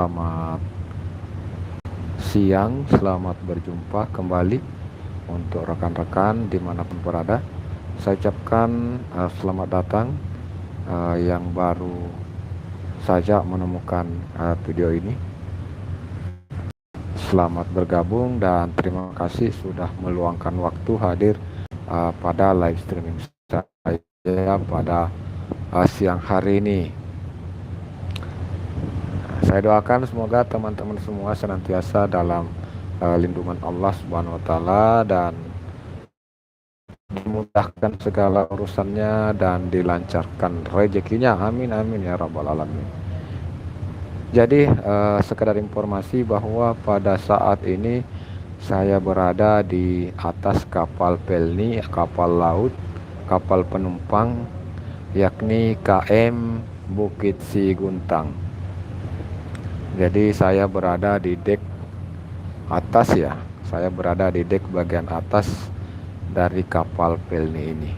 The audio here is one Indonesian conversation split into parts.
Selamat siang, selamat berjumpa kembali untuk rekan-rekan dimanapun berada. Saya ucapkan selamat datang yang baru saja menemukan video ini. Selamat bergabung dan terima kasih sudah meluangkan waktu hadir pada live streaming saya pada siang hari ini. Saya doakan semoga teman-teman semua senantiasa dalam lindungan Allah Subhanahu wa taala dan dimudahkan segala urusannya dan dilancarkan rezekinya. Amin amin ya rabbal alamin. Jadi sekedar informasi bahwa pada saat ini saya berada di atas kapal Pelni, kapal laut, kapal penumpang, yakni KM Bukit Siguntang. Jadi saya berada di dek atas ya, saya berada di dek bagian atas dari kapal Pelni ini.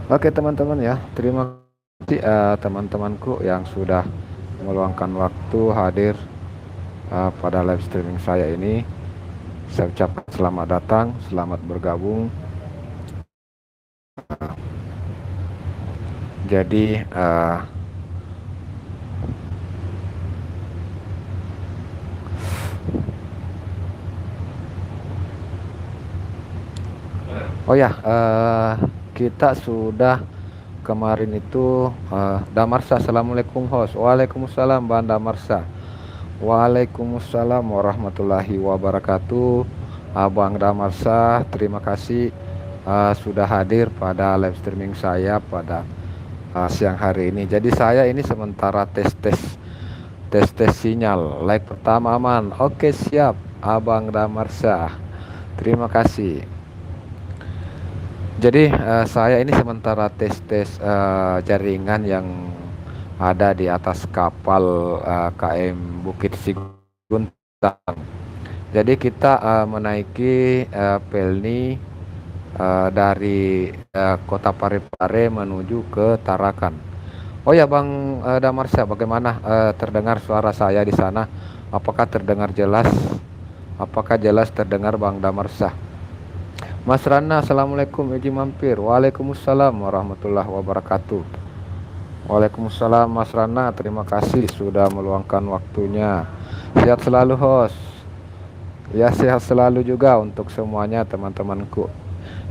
Oke teman-teman ya, terima kasih teman-temanku yang sudah meluangkan waktu hadir pada live streaming saya ini. Saya ucapkan selamat datang, selamat bergabung. Jadi oh ya, kita sudah kemarin itu Damarsa, assalamualaikum host. Waalaikumsalam Bang Damarsa. Waalaikumsalam warahmatullahi wabarakatuh. Abang Damarsa, terima kasih sudah hadir pada live streaming saya pada siang hari ini. Jadi saya ini sementara tes sinyal. Like pertama aman. Oke siap, Abang Damarsa. Terima kasih. Jadi saya ini sementara tes jaringan yang ada di atas kapal KM Bukit Siguntang. Jadi kita menaiki Pelni dari kota Parepare menuju ke Tarakan. Oh ya Bang Damarsa, bagaimana terdengar suara saya di sana? Apakah terdengar jelas? Apakah jelas terdengar Bang Damarsa? Mas Rana, assalamualaikum, izin mampir. Waalaikumsalam warahmatullahi wabarakatuh. Waalaikumsalam Mas Rana, terima kasih sudah meluangkan waktunya. Sehat selalu host. Ya sehat selalu juga untuk semuanya teman-temanku.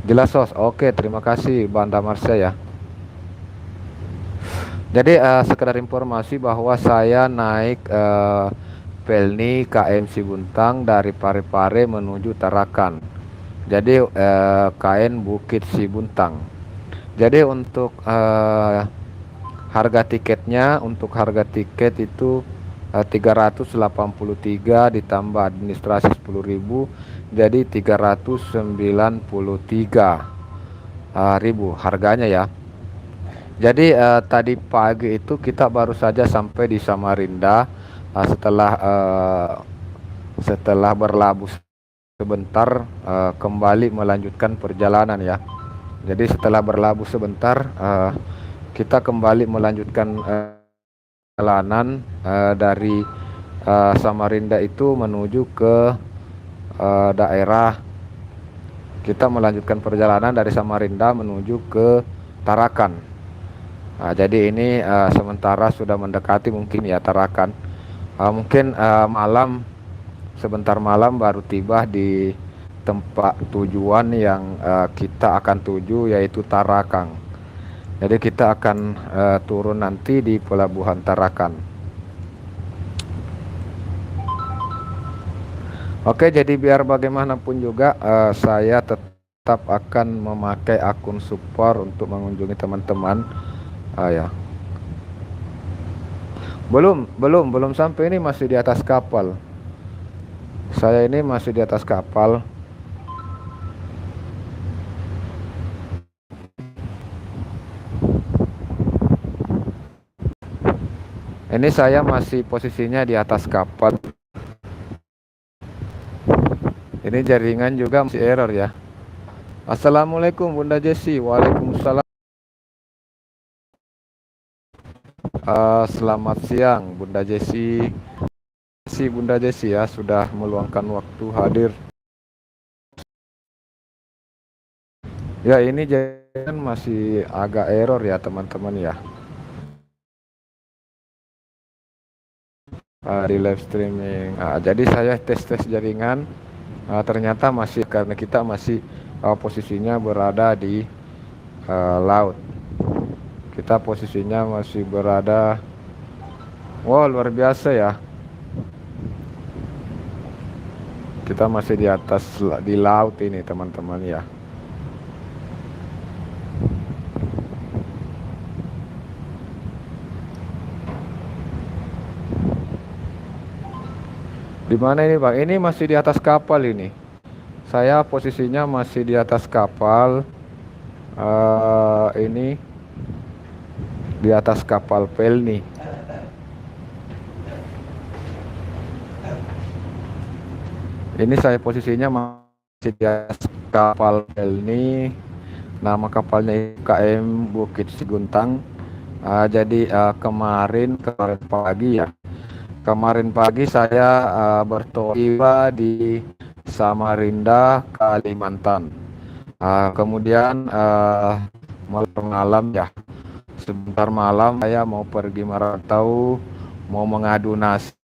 Jelas host, oke terima kasih Bang Damarsa ya. Jadi sekedar informasi bahwa saya naik Pelni KM Siguntang dari Parepare menuju Tarakan. Jadi KN Bukit Siguntang. Jadi untuk harga tiketnya, untuk harga tiket itu 383 ditambah administrasi 10.000, jadi 393.000 harganya ya. Jadi tadi pagi itu kita baru saja sampai di Samarinda setelah berlabuh sebentar kembali melanjutkan perjalanan ya. Jadi setelah berlabuh sebentar kita kembali melanjutkan perjalanan dari Samarinda itu menuju ke daerah. Kita melanjutkan perjalanan dari Samarinda menuju ke Tarakan. Jadi ini sementara sudah mendekati mungkin ya Tarakan. Mungkin sebentar malam baru tiba di tempat tujuan yang kita akan tuju, yaitu Tarakan. Jadi kita akan turun nanti di pelabuhan Tarakan. Oke, jadi biar bagaimanapun juga saya tetap akan memakai akun support untuk mengunjungi teman-teman. Ya. Belum sampai, ini masih di atas kapal. Saya ini masih di atas kapal. Ini saya masih posisinya di atas kapal. Ini jaringan juga masih error ya. Assalamualaikum Bunda Jessi. Waalaikumsalam. Selamat siang Bunda Jessi. Si Bunda Jessi ya sudah meluangkan waktu hadir. Ya ini jaringan masih agak error ya teman-teman ya. Di live streaming. Jadi saya tes jaringan. Ternyata masih karena kita masih posisinya berada di laut. Kita posisinya masih berada. Wow, luar biasa ya. Kita masih di atas di laut ini teman-teman ya. Di mana ini Bang? Ini masih di atas kapal ini. Saya posisinya masih di atas kapal. Ini di atas kapal Pelni. Ini saya posisinya masih di atas kapal Pelni. Nama kapalnya KM Bukit Siguntang. Jadi kemarin pagi ya. Kemarin pagi saya bertiba di Samarinda, Kalimantan. Kemudian malam ya. Sebentar malam saya mau pergi merantau, mau mengadu nasib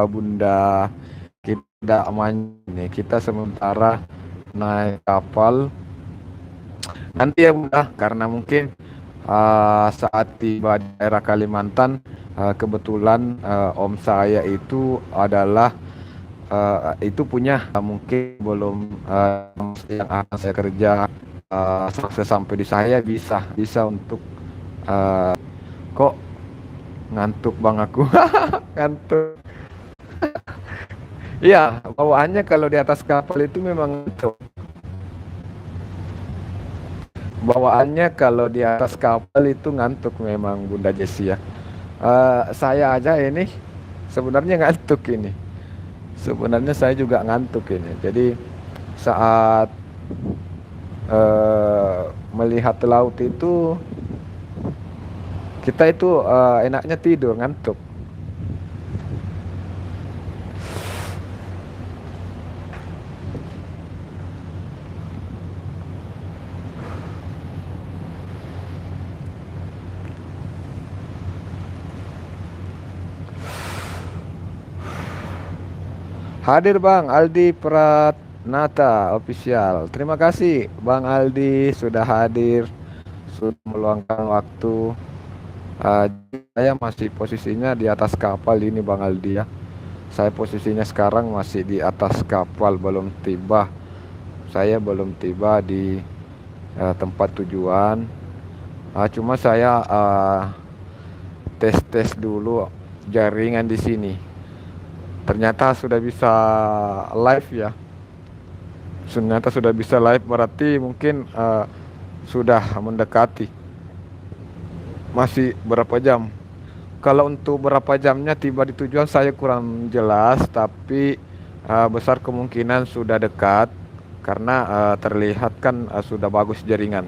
Bunda kita aman nih. Kita sementara naik kapal. Nanti ya Bunda, karena mungkin saat tiba di daerah Kalimantan, kebetulan om saya itu adalah itu punya mungkin belum yang akan saya kerja sampai di saya bisa untuk kok ngantuk bang aku ngantuk. Iya, bawaannya kalau di atas kapal itu memang ngantuk. Bawaannya kalau di atas kapal itu ngantuk memang Bunda Jessi ya. Saya aja ini sebenarnya ngantuk ini. Sebenarnya saya juga ngantuk ini. Jadi saat melihat laut itu kita itu enaknya tidur ngantuk. Hadir Bang Aldi Pratnata official. Terima kasih Bang Aldi sudah hadir, sudah meluangkan waktu. Saya masih posisinya di atas kapal ini Bang Aldi ya. Saya posisinya sekarang masih di atas kapal, belum tiba. Saya belum tiba di tempat tujuan. Cuma saya tes dulu jaringan di sini. Ternyata sudah bisa live ya. Ternyata sudah bisa live, berarti mungkin sudah mendekati. Masih berapa jam? Kalau untuk berapa jamnya tiba di tujuan saya kurang jelas, tapi besar kemungkinan sudah dekat karena terlihat kan sudah bagus jaringan.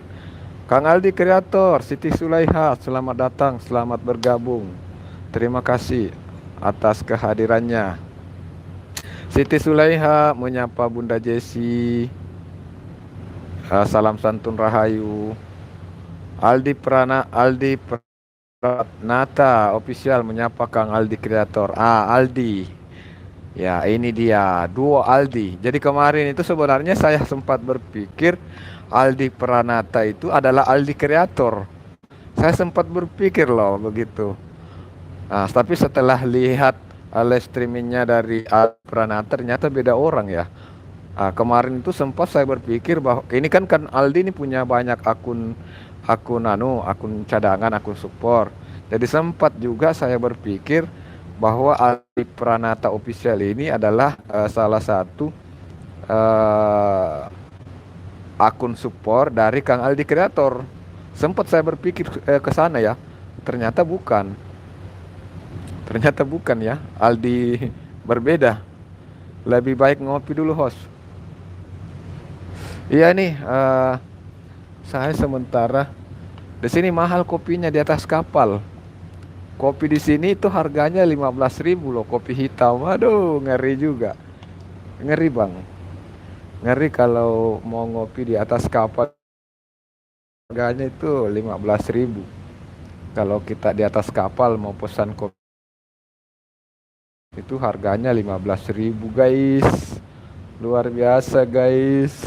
Kang Aldi Kreator, Siti Sulaiha, selamat datang, selamat bergabung. Terima kasih atas kehadirannya. Siti Sulaiha menyapa Bunda Jessi. Salam santun rahayu. Aldi Pratnata official menyapa Kang Aldi Kreator. Aldi. Ya, ini dia duo Aldi. Jadi kemarin itu sebenarnya saya sempat berpikir Aldi Pranata itu adalah Aldi Kreator. Saya sempat berpikir loh begitu. Tapi setelah lihat live streamingnya dari Aldi Pranata ternyata beda orang ya. Kemarin itu sempat saya berpikir bahwa ini kan Aldi ini punya banyak akun cadangan, akun support. Jadi sempat juga saya berpikir bahwa Aldi Pranata Official ini adalah salah satu uh, akun support dari Kang Aldi Kreator. Sempat saya berpikir ke sana ya, ternyata bukan. Ternyata bukan ya, Aldi berbeda. Lebih baik ngopi dulu host. Iya nih, saya sementara di sini mahal kopinya di atas kapal. Kopi di sini itu harganya 15.000 loh, kopi hitam. Aduh, ngeri juga. Ngeri bang. Ngeri kalau mau ngopi di atas kapal harganya itu 15.000. Kalau kita di atas kapal mau pesan kopi itu harganya 15.000 guys. Luar biasa guys.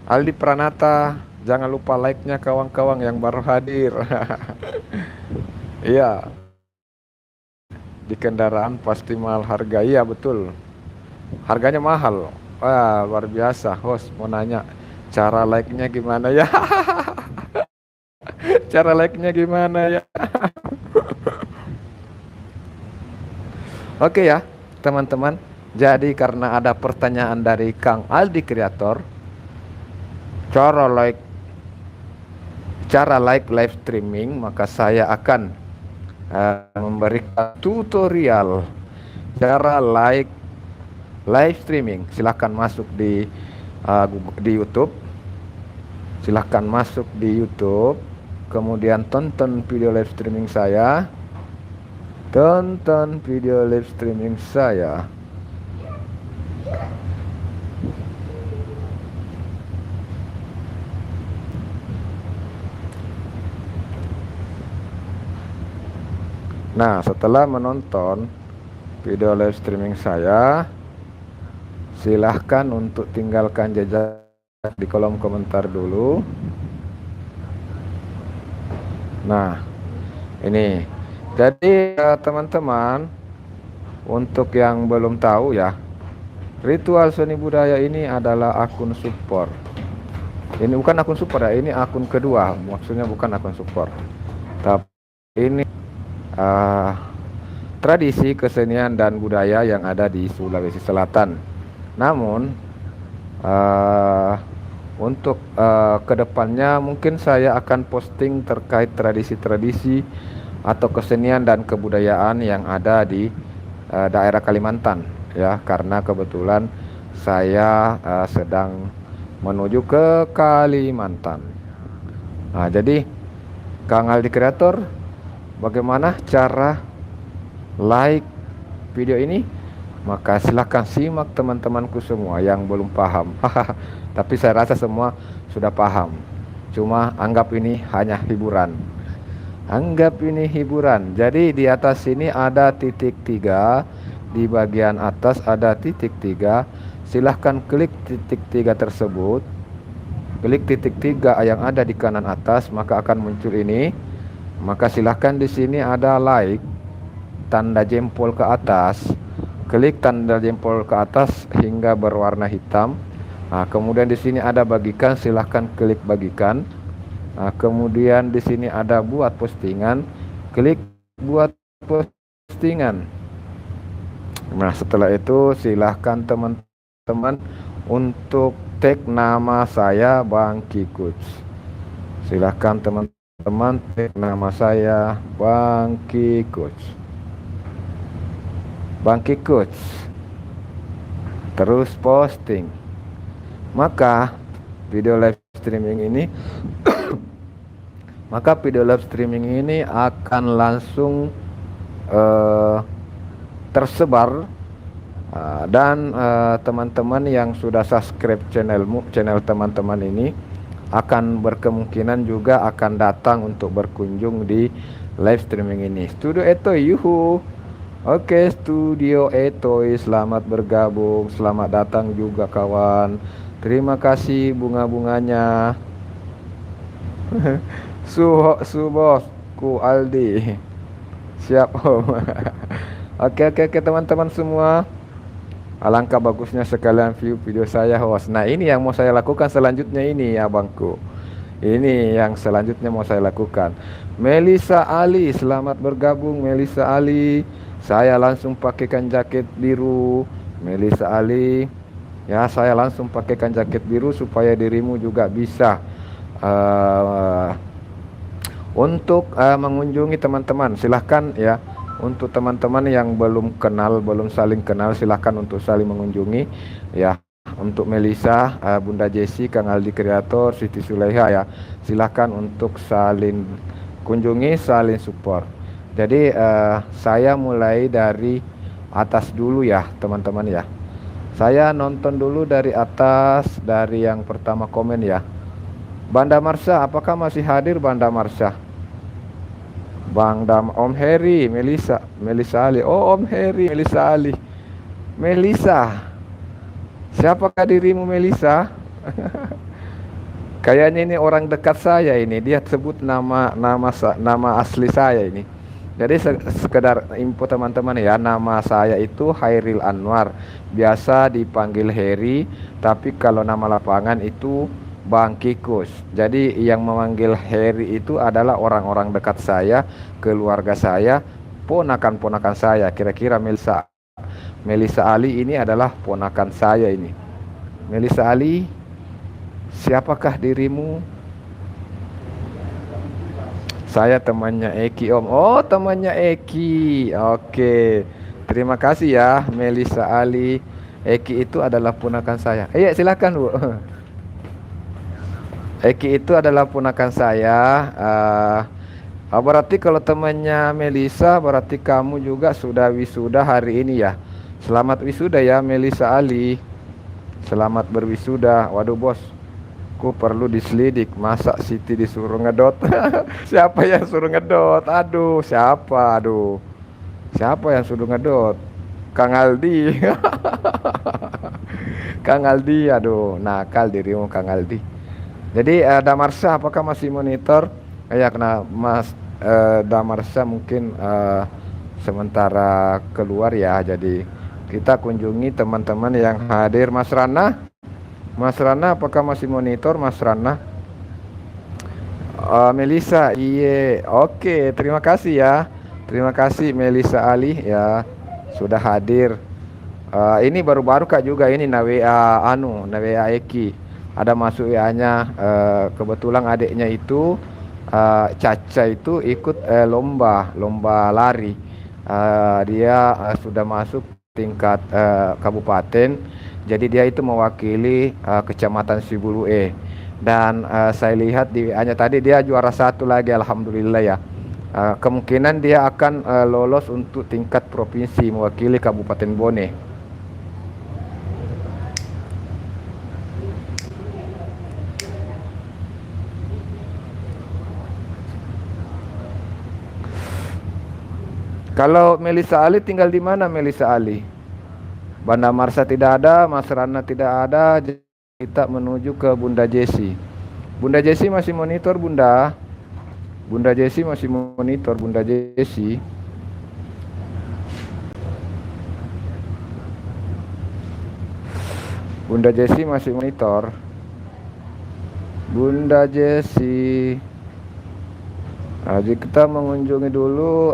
Aldi Pranata, jangan lupa like-nya kawan-kawan yang baru hadir. Iya, di kendaraan pasti mahal harga. Iya betul, harganya mahal. Wah luar biasa. Host mau nanya cara like-nya gimana ya? Cara like-nya gimana ya? Oke ya teman-teman. Jadi karena ada pertanyaan dari Kang Aldi Kreator, cara like live streaming, maka saya akan memberikan tutorial cara like live streaming. Silahkan masuk di YouTube. Silahkan masuk di YouTube, kemudian tonton video live streaming saya. Tonton video live streaming saya. Nah, setelah menonton video live streaming saya, silahkan untuk tinggalkan jejak di kolom komentar dulu. Nah, ini. Jadi teman-teman, untuk yang belum tahu ya, Ritual Seni Budaya ini adalah akun support. Ini bukan akun support ya, ini akun kedua. Maksudnya bukan akun support. Tapi ini tradisi kesenian dan budaya yang ada di Sulawesi Selatan. Namun untuk kedepannya mungkin saya akan posting terkait tradisi-tradisi atau kesenian dan kebudayaan yang ada di daerah Kalimantan ya, karena kebetulan saya sedang menuju ke Kalimantan. Nah, jadi Kang Aldi Kreator, bagaimana cara like video ini? Maka silahkan simak teman-temanku semua yang belum paham. Tapi saya rasa semua sudah paham. Cuma anggap ini hanya hiburan. Anggap ini hiburan. Jadi di atas sini ada titik 3. Di bagian atas ada titik 3. Silahkan klik titik 3 tersebut. Klik titik 3 yang ada di kanan atas, maka akan muncul ini. Maka silahkan di sini ada like, tanda jempol ke atas. Klik tanda jempol ke atas hingga berwarna hitam. Nah, kemudian di sini ada bagikan, silahkan klik bagikan. Nah, kemudian di sini ada buat postingan, klik buat postingan. Nah, setelah itu silahkan teman-teman untuk tag nama saya Bang Kikuts. Silahkan teman-teman tag nama saya Bang Kikuts. Bang Kikuts. Terus posting. Maka video live streaming ini akan langsung tersebar dan teman-teman yang sudah subscribe channel teman-teman ini akan berkemungkinan juga akan datang untuk berkunjung di live streaming ini. Studio Etoy, yuhu. Oke, Studio Etoy, selamat bergabung, selamat datang juga kawan. Terima kasih bunga-bunganya. Bosku Aldi. Siap om. Oke teman-teman semua. Alangkah bagusnya sekalian view video saya host. Nah ini yang mau saya lakukan selanjutnya ini ya bangku. Ini yang selanjutnya mau saya lakukan. Melisa Ali, selamat bergabung Melisa Ali. Saya langsung pakaikan jaket biru. Melisa Ali, ya saya langsung pakaikan jaket biru supaya dirimu juga bisa uh, untuk mengunjungi teman-teman. Silahkan ya, untuk teman-teman yang belum kenal, belum saling kenal, silahkan untuk saling mengunjungi ya. Untuk Melisa, Bunda Jessi, Kang Aldi Kreator, Siti Suleha ya, silahkan untuk saling kunjungi, saling support. Jadi saya mulai dari atas dulu ya teman-teman ya. Saya nonton dulu dari atas, dari yang pertama komen ya. Banda Marsha, apakah masih hadir Banda Marsha? Om Heri, Melisa Ali. Oh, Om Heri, Melisa Ali. Melisa, siapakah dirimu Melisa? Kayaknya ini orang dekat saya ini. Dia sebut nama asli saya ini. Jadi sekedar info teman-teman ya, nama saya itu Hairil Anwar. Biasa dipanggil Heri, tapi kalau nama lapangan itu Bang Kikus. Jadi yang memanggil Heri itu adalah orang-orang dekat saya, keluarga saya, ponakan-ponakan saya. Kira-kira Melisa Ali ini adalah ponakan saya ini. Melisa Ali, siapakah dirimu? Saya temannya Eki Om. Oh, temannya Eki. Oke. Terima kasih ya Melisa Ali. Eki itu adalah ponakan saya. Iya, silakan Bu. Eki itu adalah ponakan saya. Berarti kalau temannya Melisa, berarti kamu juga sudah wisuda hari ini ya. Selamat wisuda ya Melisa Ali. Selamat berwisuda. Waduh bos, ku perlu diselidik. Masa Siti disuruh ngedot? Siapa yang suruh ngedot? Aduh, siapa? Aduh, siapa yang suruh ngedot? Kang Aldi. Kang Aldi, aduh, nakal dirimu Kang Aldi. Jadi Damarsha, apakah masih monitor? Ya, kena Mas Damarsha mungkin sementara keluar ya. Jadi kita kunjungi teman-teman yang hadir. Mas Rana, apakah masih monitor Mas Rana? Melisa, iya, oke, terima kasih ya. Terima kasih Melisa Ali ya sudah hadir. Ini baru-baru Kak juga ini na WA Eki. Ada masuk WA-nya, kebetulan adiknya itu Caca itu ikut lomba lari. Dia sudah masuk tingkat kabupaten. Jadi dia itu mewakili Kecamatan Sibulue. Dan saya lihat di WA-nya tadi dia juara 1 lagi, alhamdulillah ya. Kemungkinan dia akan lolos untuk tingkat provinsi mewakili Kabupaten Bone. Kalau Melisa Ali tinggal di mana Melisa Ali? Banda Marsha tidak ada, Mas Rana tidak ada. Kita menuju ke Bunda Jessi. Bunda Jessi masih monitor Bunda. Bunda Jessi masih monitor Bunda Jessi. Bunda Jessi masih monitor. Bunda Jessi. Jadi kita mengunjungi dulu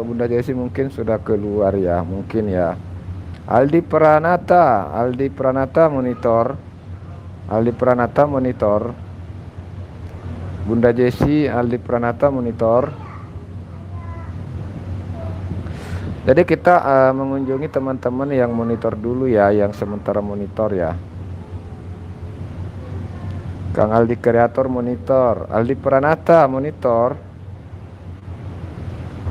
Bunda Jessi mungkin sudah keluar ya, mungkin ya. Aldi Pranata monitor. Aldi Pranata monitor. Bunda Jessi, Aldi Pranata monitor. Jadi kita mengunjungi teman-teman yang monitor dulu ya, yang sementara monitor ya. Kang Aldi Kreator monitor, Aldi Pranata monitor.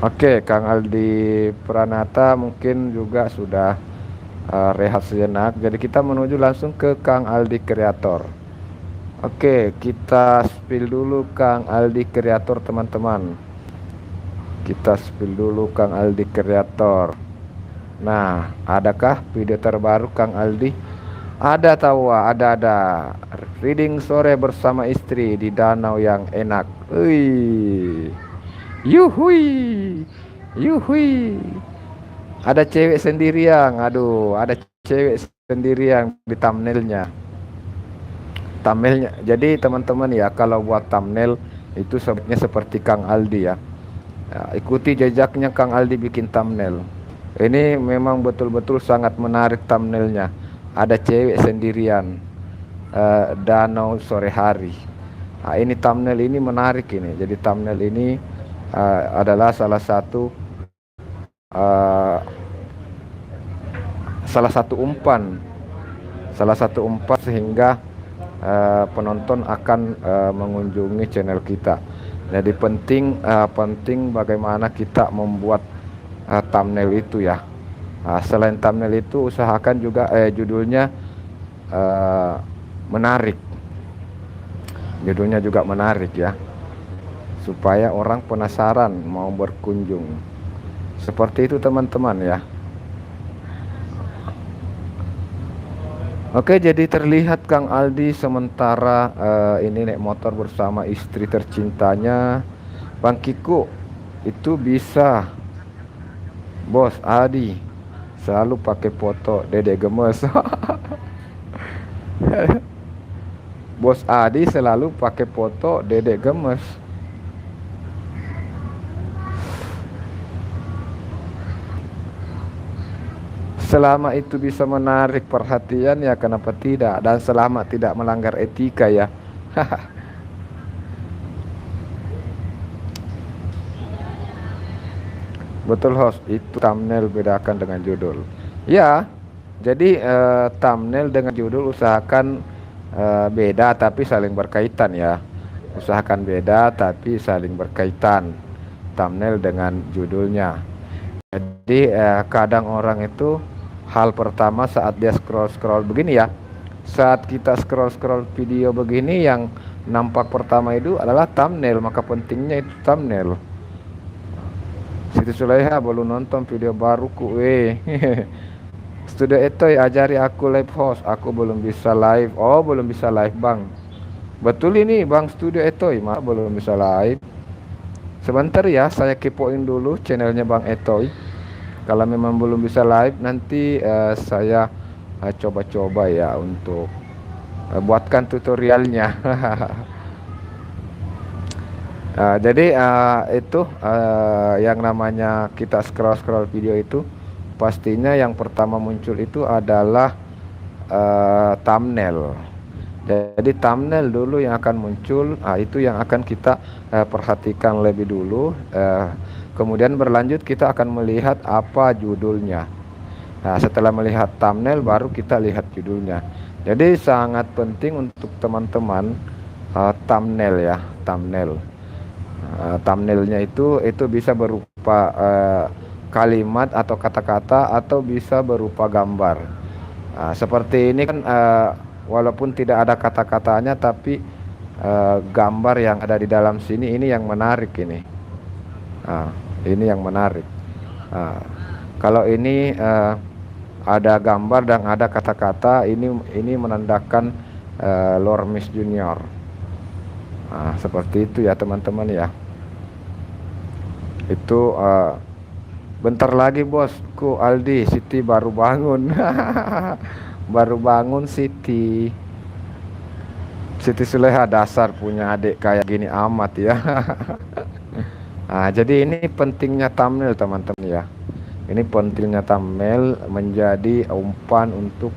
Oke, Kang Aldi Pranata mungkin juga sudah rehat sejenak. Jadi kita menuju langsung ke Kang Aldi Kreator. Oke, kita spill dulu Kang Aldi Kreator teman-teman. Kita spill dulu Kang Aldi Kreator. Nah, adakah video terbaru Kang Aldi? Ada tahu, ada reading sore bersama istri di danau yang enak. Yuhui. Ada cewek sendirian. Aduh, ada cewek sendirian di thumbnailnya. thumbnailnya. Jadi teman-teman ya, kalau buat thumbnail itu sebaiknya seperti Kang Aldi ya. Ya, ikuti jejaknya Kang Aldi bikin thumbnail. Ini memang betul-betul sangat menarik thumbnailnya. Ada cewek sendirian, danau sore hari. Nah, ini thumbnail ini menarik ini. Jadi thumbnail ini adalah uh, salah satu umpan sehingga penonton akan mengunjungi channel kita. Jadi penting bagaimana kita membuat thumbnail itu ya. Selain thumbnail itu, usahakan juga judulnya menarik. Judulnya juga menarik ya, supaya orang penasaran mau berkunjung. Seperti itu teman-teman ya. Oke, jadi terlihat Kang Aldi sementara ini naik motor bersama istri tercintanya. Bang Kiko itu bisa, Bos Adi selalu pakai foto Dedek gemes. Bos Adi selalu pakai foto Dedek gemes. Selama itu bisa menarik perhatian ya kenapa tidak, dan selama tidak melanggar etika ya. Betul host, itu thumbnail bedakan dengan judul. Ya, jadi thumbnail dengan judul usahakan beda tapi saling berkaitan ya. Usahakan beda tapi saling berkaitan thumbnail dengan judulnya. Jadi kadang orang itu hal pertama saat dia scroll begini ya. Saat kita scroll video begini, yang nampak pertama itu adalah thumbnail, maka pentingnya itu thumbnail. Siti Sulaiha belum nonton video baruku Studio Etoy ajari aku live host. Aku belum bisa live. Oh, belum bisa live bang. Betul ini bang Studio Etoy, mah belum bisa live. Sebentar ya, saya kepoin dulu channelnya Bang Etoy. Kalau memang belum bisa live, nanti saya coba-coba ya untuk buatkan tutorialnya. Jadi itu yang namanya kita scroll video itu, pastinya yang pertama muncul itu adalah thumbnail. Jadi thumbnail dulu yang akan muncul, itu yang akan kita perhatikan lebih dulu. Kemudian berlanjut kita akan melihat apa judulnya. Nah, setelah melihat thumbnail baru kita lihat judulnya. Jadi sangat penting untuk teman-teman thumbnail ya, thumbnail. Thumbnailnya itu bisa berupa kalimat atau kata-kata, atau bisa berupa gambar. Seperti ini kan walaupun tidak ada kata-katanya, tapi gambar yang ada di dalam sini ini yang menarik ini. Ini yang menarik. Kalau ini ada gambar dan ada kata-kata, ini menandakan Lormis Junior. Seperti itu ya teman-teman ya. Itu bentar lagi bosku Aldi, Siti baru bangun. Baru bangun Siti Sulaiha, dasar punya adik kayak gini amat ya. Jadi ini pentingnya thumbnail teman-teman ya. Ini pentingnya thumbnail menjadi umpan untuk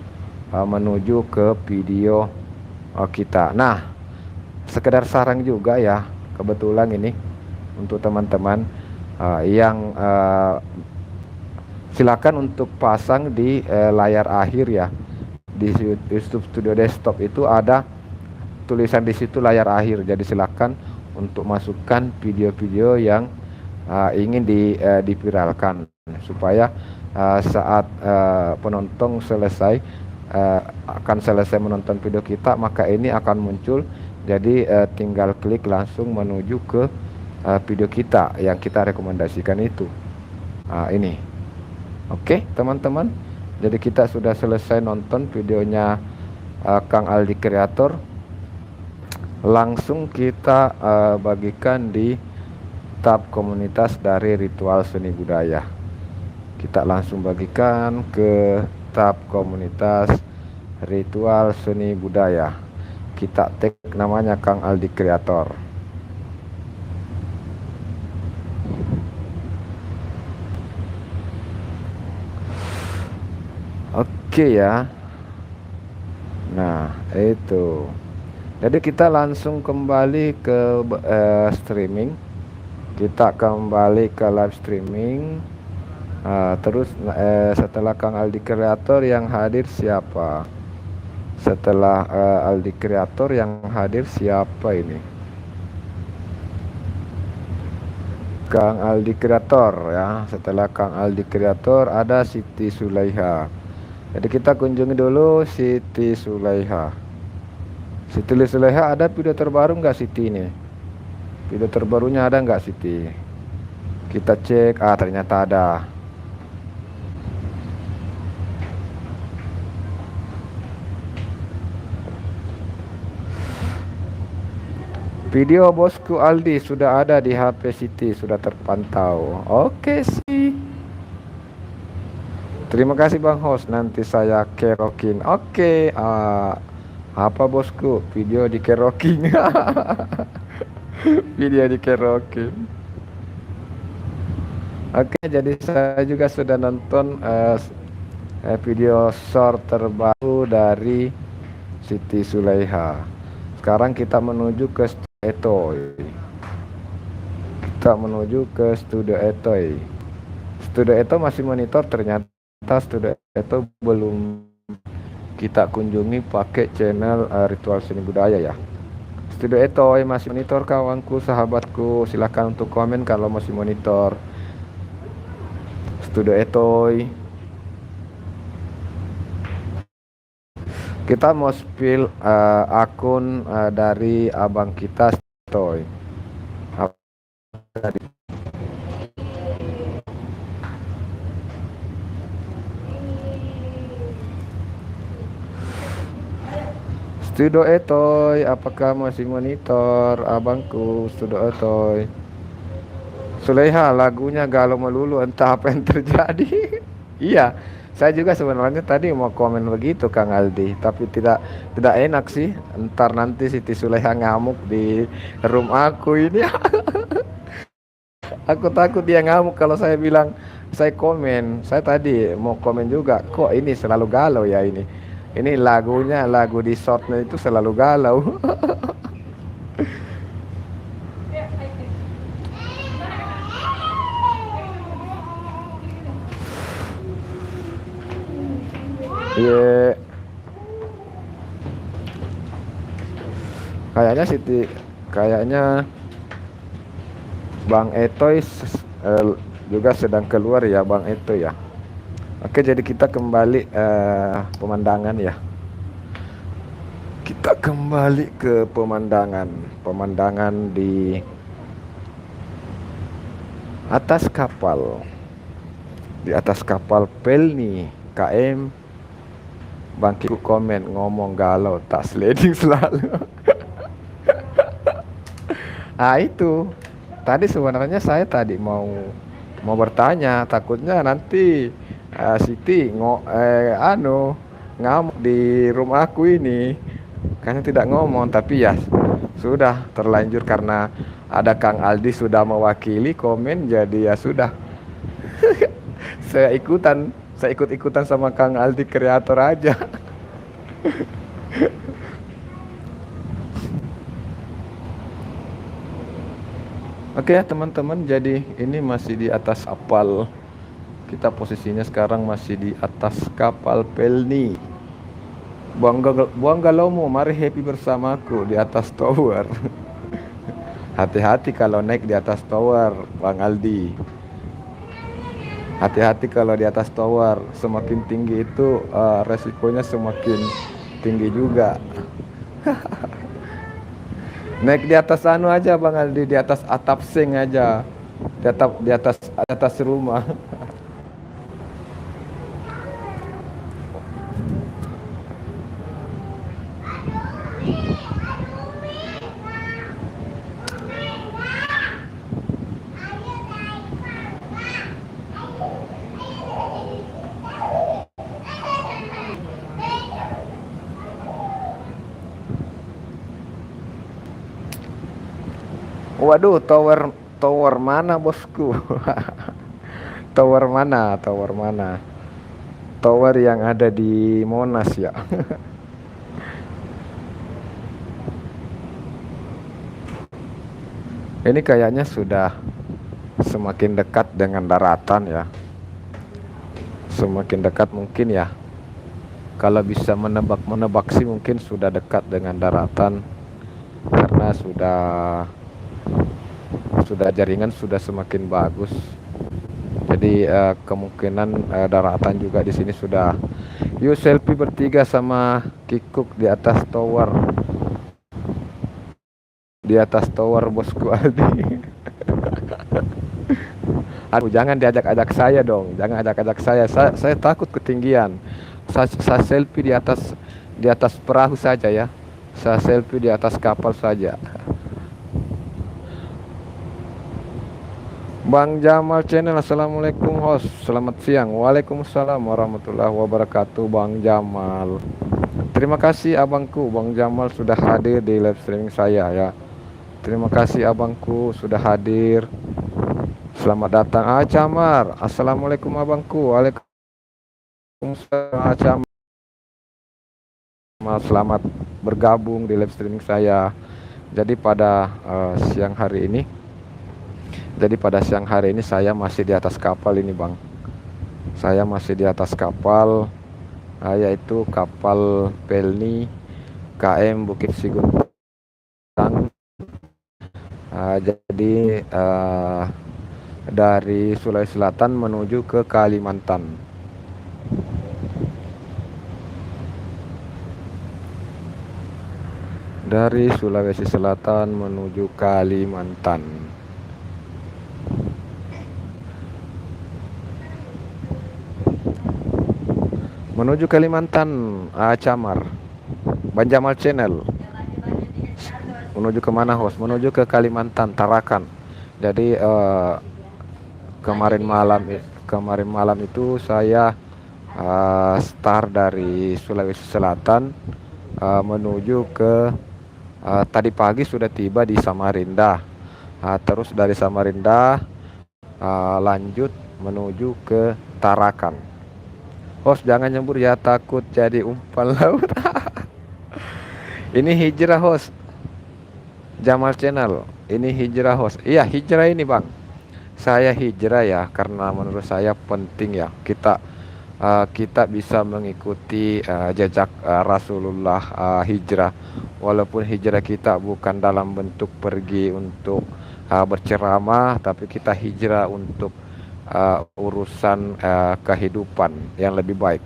menuju ke video kita. Nah, sekedar saran juga ya, kebetulan ini untuk teman-teman yang silakan untuk pasang di layar akhir ya. Di YouTube Studio Desktop itu ada tulisan di situ layar akhir. Jadi silakan untuk masukkan video-video yang ingin diviralkan, supaya saat penonton akan selesai menonton video kita, maka ini akan muncul. Jadi tinggal klik langsung menuju ke video kita yang kita rekomendasikan itu. Ini oke teman-teman, jadi kita sudah selesai nonton videonya Kang Aldi Kreator. Langsung kita bagikan di tab komunitas dari Ritual Seni Budaya. Kita langsung bagikan ke tab komunitas Ritual Seni Budaya. kita tag namanya Kang Aldi Kreator. Oke ya. Nah, itu. Jadi kita langsung kembali ke streaming. Kita kembali ke live streaming. Terus setelah Kang Aldi Kreator yang hadir siapa? Setelah Aldi Kreator yang hadir siapa ini? Kang Aldi Kreator ya. Setelah Kang Aldi Kreator ada Siti Sulaiha. Jadi kita kunjungi dulu Siti Sulaiha. Siti Sulaiha, ada video terbaru nggak Siti ini? Video terbarunya ada nggak Siti? Kita cek, ternyata ada. Video bosku Aldi sudah ada di HP Siti, sudah terpantau. Oke sih. Terima kasih Bang Host, nanti saya kerokin. Oke, apa bosku? Video di kerokin. Video di kerokin. Oke, jadi saya juga sudah nonton video short terbaru dari Siti Sulaiha. Sekarang kita menuju ke Studio Etoy. Kita menuju ke Studio Etoy. Studio Etoy masih monitor, ternyata Studio Etoy belum kita kunjungi pakai channel Ritual Seni Budaya ya. Studio Etoy masih monitor kawanku, sahabatku, silahkan untuk komen kalau masih monitor Studio Etoy. Kita mau spill akun dari abang kita Etoy. Studio Etoy, apakah masih monitor abangku Studio Etoy? Sulaiha, lagunya galau melulu, entah apa yang terjadi. Iya, saya juga sebenarnya tadi mau komen begitu Kang Aldi, tapi tidak enak sih. Ntar nanti Siti Sulaiha ngamuk di room aku ini. Aku takut dia ngamuk kalau saya bilang saya komen. Saya tadi mau komen juga, kok ini selalu galau ya ini. Ini lagunya, lagu di shortnya itu selalu galau. Iya. Kayaknya kayaknya Bang Etoy juga sedang keluar ya Bang Etoy ya. Oke, jadi kita kembali pemandangan ya. Kita kembali ke pemandangan di atas kapal. Di atas kapal Pelni KM. Bang Kiku komen ngomong galau tak sliding selalu. Itu tadi sebenarnya saya tadi mau bertanya, takutnya nanti Siti ngamuk di rumahku ini karena tidak ngomong, tapi ya sudah terlanjur karena ada Kang Aldi sudah mewakili komen, jadi ya sudah. saya ikut-ikutan sama Kang Aldi Kreator aja. Oke ya teman-teman, jadi ini masih di atas kapal. Kita posisinya sekarang masih di atas kapal Pelni. Buang galaumu, mari happy bersamaku di atas tower. Hati-hati kalau naik di atas tower, Bang Aldi. Hati-hati kalau di atas tower, semakin tinggi itu resikonya semakin tinggi juga. Naik di atas aja Bang Aldi, di atas atap seng aja, di atas rumah. Waduh, tower tower mana bosku? Tower mana? Tower mana? Tower yang ada di Monas ya. Ini kayaknya sudah semakin dekat dengan daratan ya. Semakin dekat mungkin ya. Kalau bisa menebak sih mungkin sudah dekat dengan daratan karena sudah jaringan sudah semakin bagus. Jadi kemungkinan daratan juga di sini sudah. Yuk selfie bertiga sama Kikuk di atas tower. Di atas tower bosku Aldi. Aduh, jangan diajak-ajak saya dong. Jangan ajak-ajak saya. Saya takut ketinggian. Saya selfie di atas perahu saja ya. Saya selfie di atas kapal saja. Bang Jamal Channel, assalamualaikum host. Selamat siang. Waalaikumsalam warahmatullahi wabarakatuh. Bang Jamal. Terima kasih abangku, Bang Jamal sudah hadir di live streaming saya ya. Terima kasih abangku sudah hadir. Selamat datang Acamar. Assalamualaikum abangku. Waalaikumsalam Acamar. Selamat bergabung di live streaming saya. Jadi pada siang hari ini saya masih di atas kapal ini bang. Saya masih di atas kapal, yaitu kapal Pelni KM Bukit Siguntang. Jadi dari Sulawesi Selatan menuju ke Kalimantan. Dari Sulawesi Selatan menuju Kalimantan. Menuju Kalimantan, Acamar. Bang Jamal Channel. Menuju kemana host? Menuju ke Kalimantan, Tarakan. Jadi kemarin malam itu saya start dari Sulawesi Selatan menuju ke tadi pagi sudah tiba di Samarinda. Terus dari Samarinda lanjut menuju ke Tarakan. Host jangan nyebur ya, takut jadi umpan laut. Ini hijrah host. Jamal Channel, ini hijrah host. Iya hijrah ini bang. Saya hijrah ya karena menurut saya penting ya kita bisa mengikuti jejak Rasulullah hijrah. Walaupun hijrah kita bukan dalam bentuk pergi untuk berceramah, tapi kita hijrah untuk urusan kehidupan yang lebih baik.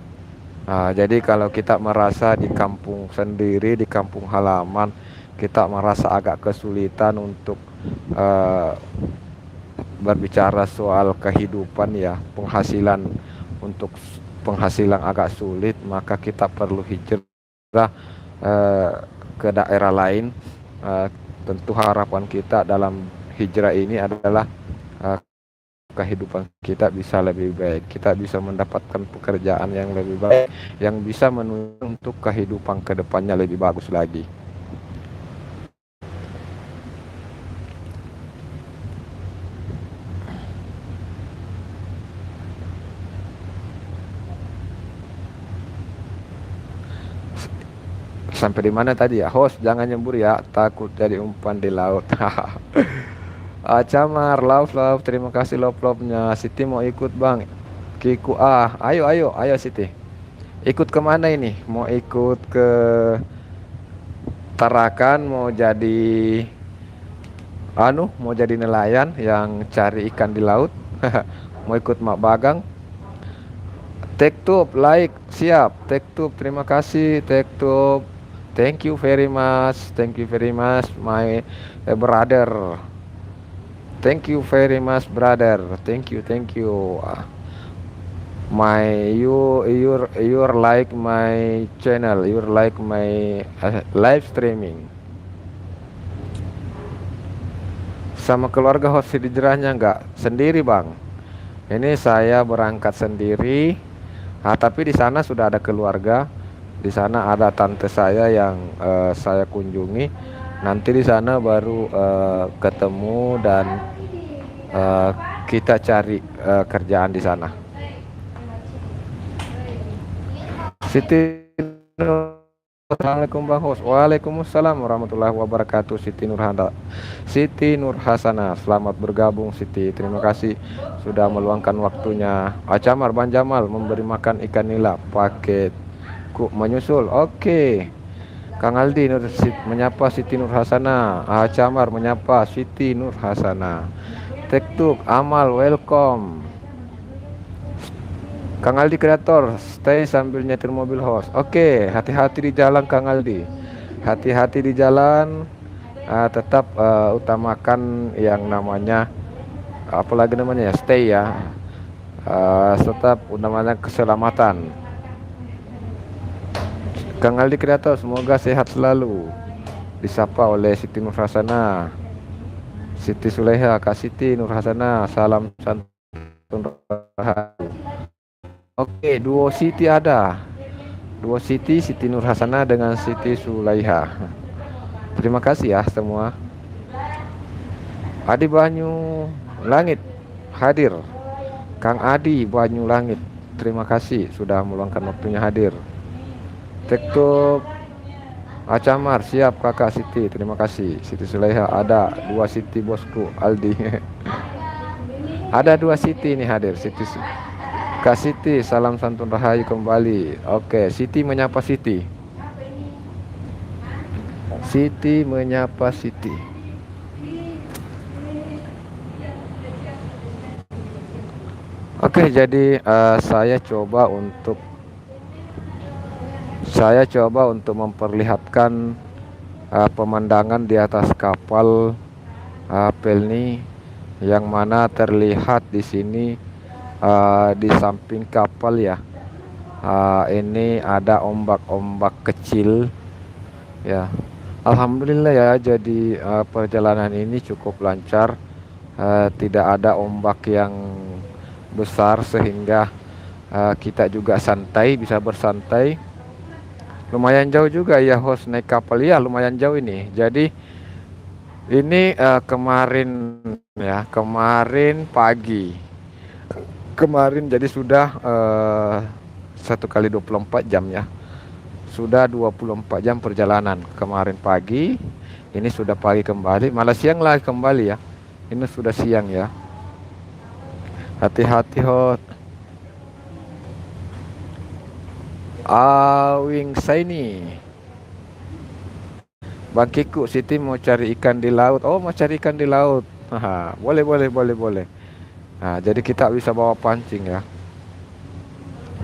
Jadi kalau kita merasa di kampung sendiri, di kampung halaman, kita merasa agak kesulitan untuk berbicara soal kehidupan ya, penghasilan agak sulit, maka kita perlu hijrah ke daerah lain. Tentu harapan kita dalam hijrah ini adalah kehidupan kita bisa lebih baik, kita bisa mendapatkan pekerjaan yang lebih baik, yang bisa menuju untuk kehidupan kedepannya lebih bagus lagi. Sampai di mana tadi ya host? Jangan nyembur ya, takut jadi umpan di laut. Camar love terima kasih love-nya. Siti mau ikut bang Kiku. Ayo Siti, ikut kemana ini? Mau ikut ke Tarakan, mau jadi nelayan yang cari ikan di laut? Mau ikut Mak Bagang? Tektub like siap. Tektub terima kasih Tektub. Thank you very much my brother. Thank you very much brother. Thank you. You're like my channel, you're like my live streaming. Sama keluarga host hijrahnya enggak? Sendiri bang. Ini saya berangkat sendiri. Tapi di sana sudah ada keluarga. Di sana ada tante saya yang saya kunjungi. Nanti di sana baru ketemu dan eh, kita cari kerjaan di sana. Siti Nur, Assalamualaikum Bang Hos. Waalaikumsalam warahmatullahi wabarakatuh. Siti Nur Hasana, selamat bergabung Siti. Terima kasih sudah meluangkan waktunya. Acamar Bang Jamal memberi makan ikan nila paket menyusul. Oke. Kang Aldi menyapa Siti Nur Hasana. Acamar menyapa Siti Nur Hasana. Tektuk Amal welcome. Kang Aldi kreator, stay sambil nyetir mobil host. Oke, hati-hati di jalan Kang Aldi. Hati-hati di jalan. Tetap utamakan yang namanya apalagi namanya ya, stay ya. Tetap namanya keselamatan. Kang Aldi kreator, semoga sehat selalu. Disapa oleh Siti Nur Hasana. Siti Suleha, Kak Siti Nur Hasana, salam santun rahayu. Oke, duo Siti ada. Duo Siti, Siti Nur Hasana dengan Siti Sulaiha. Terima kasih ya semua. Adi Banyu Langit hadir. Kang Adi Banyu Langit, terima kasih sudah meluangkan waktunya hadir. Tektok Acamar siap kakak Siti, terima kasih. Siti Sulaiha ada. Dua Siti bosku Aldi. Ada dua Siti ini hadir. Kak Siti, salam santun rahayu kembali. Oke, Siti menyapa Siti. Siti menyapa Siti. Oke, jadi saya coba untuk memperlihatkan pemandangan di atas kapal Pelni, yang mana terlihat di sini di samping kapal ya. Ini ada ombak-ombak kecil ya. Alhamdulillah ya, jadi perjalanan ini cukup lancar. Tidak ada ombak yang besar sehingga kita juga bisa bersantai. Lumayan jauh juga ya host naik kapal ya, lumayan jauh ini. Jadi ini kemarin pagi. Kemarin jadi sudah 1 kali 24 jam ya. Sudah 24 jam perjalanan. Kemarin pagi, ini sudah pagi kembali, malah siang lagi kembali ya. Ini sudah siang ya. Hati-hati hot. Awing Saini. Bang Kiku, Siti mau cari ikan di laut. Oh, mau cari ikan di laut. Boleh. Nah, jadi kita bisa bawa pancing ya.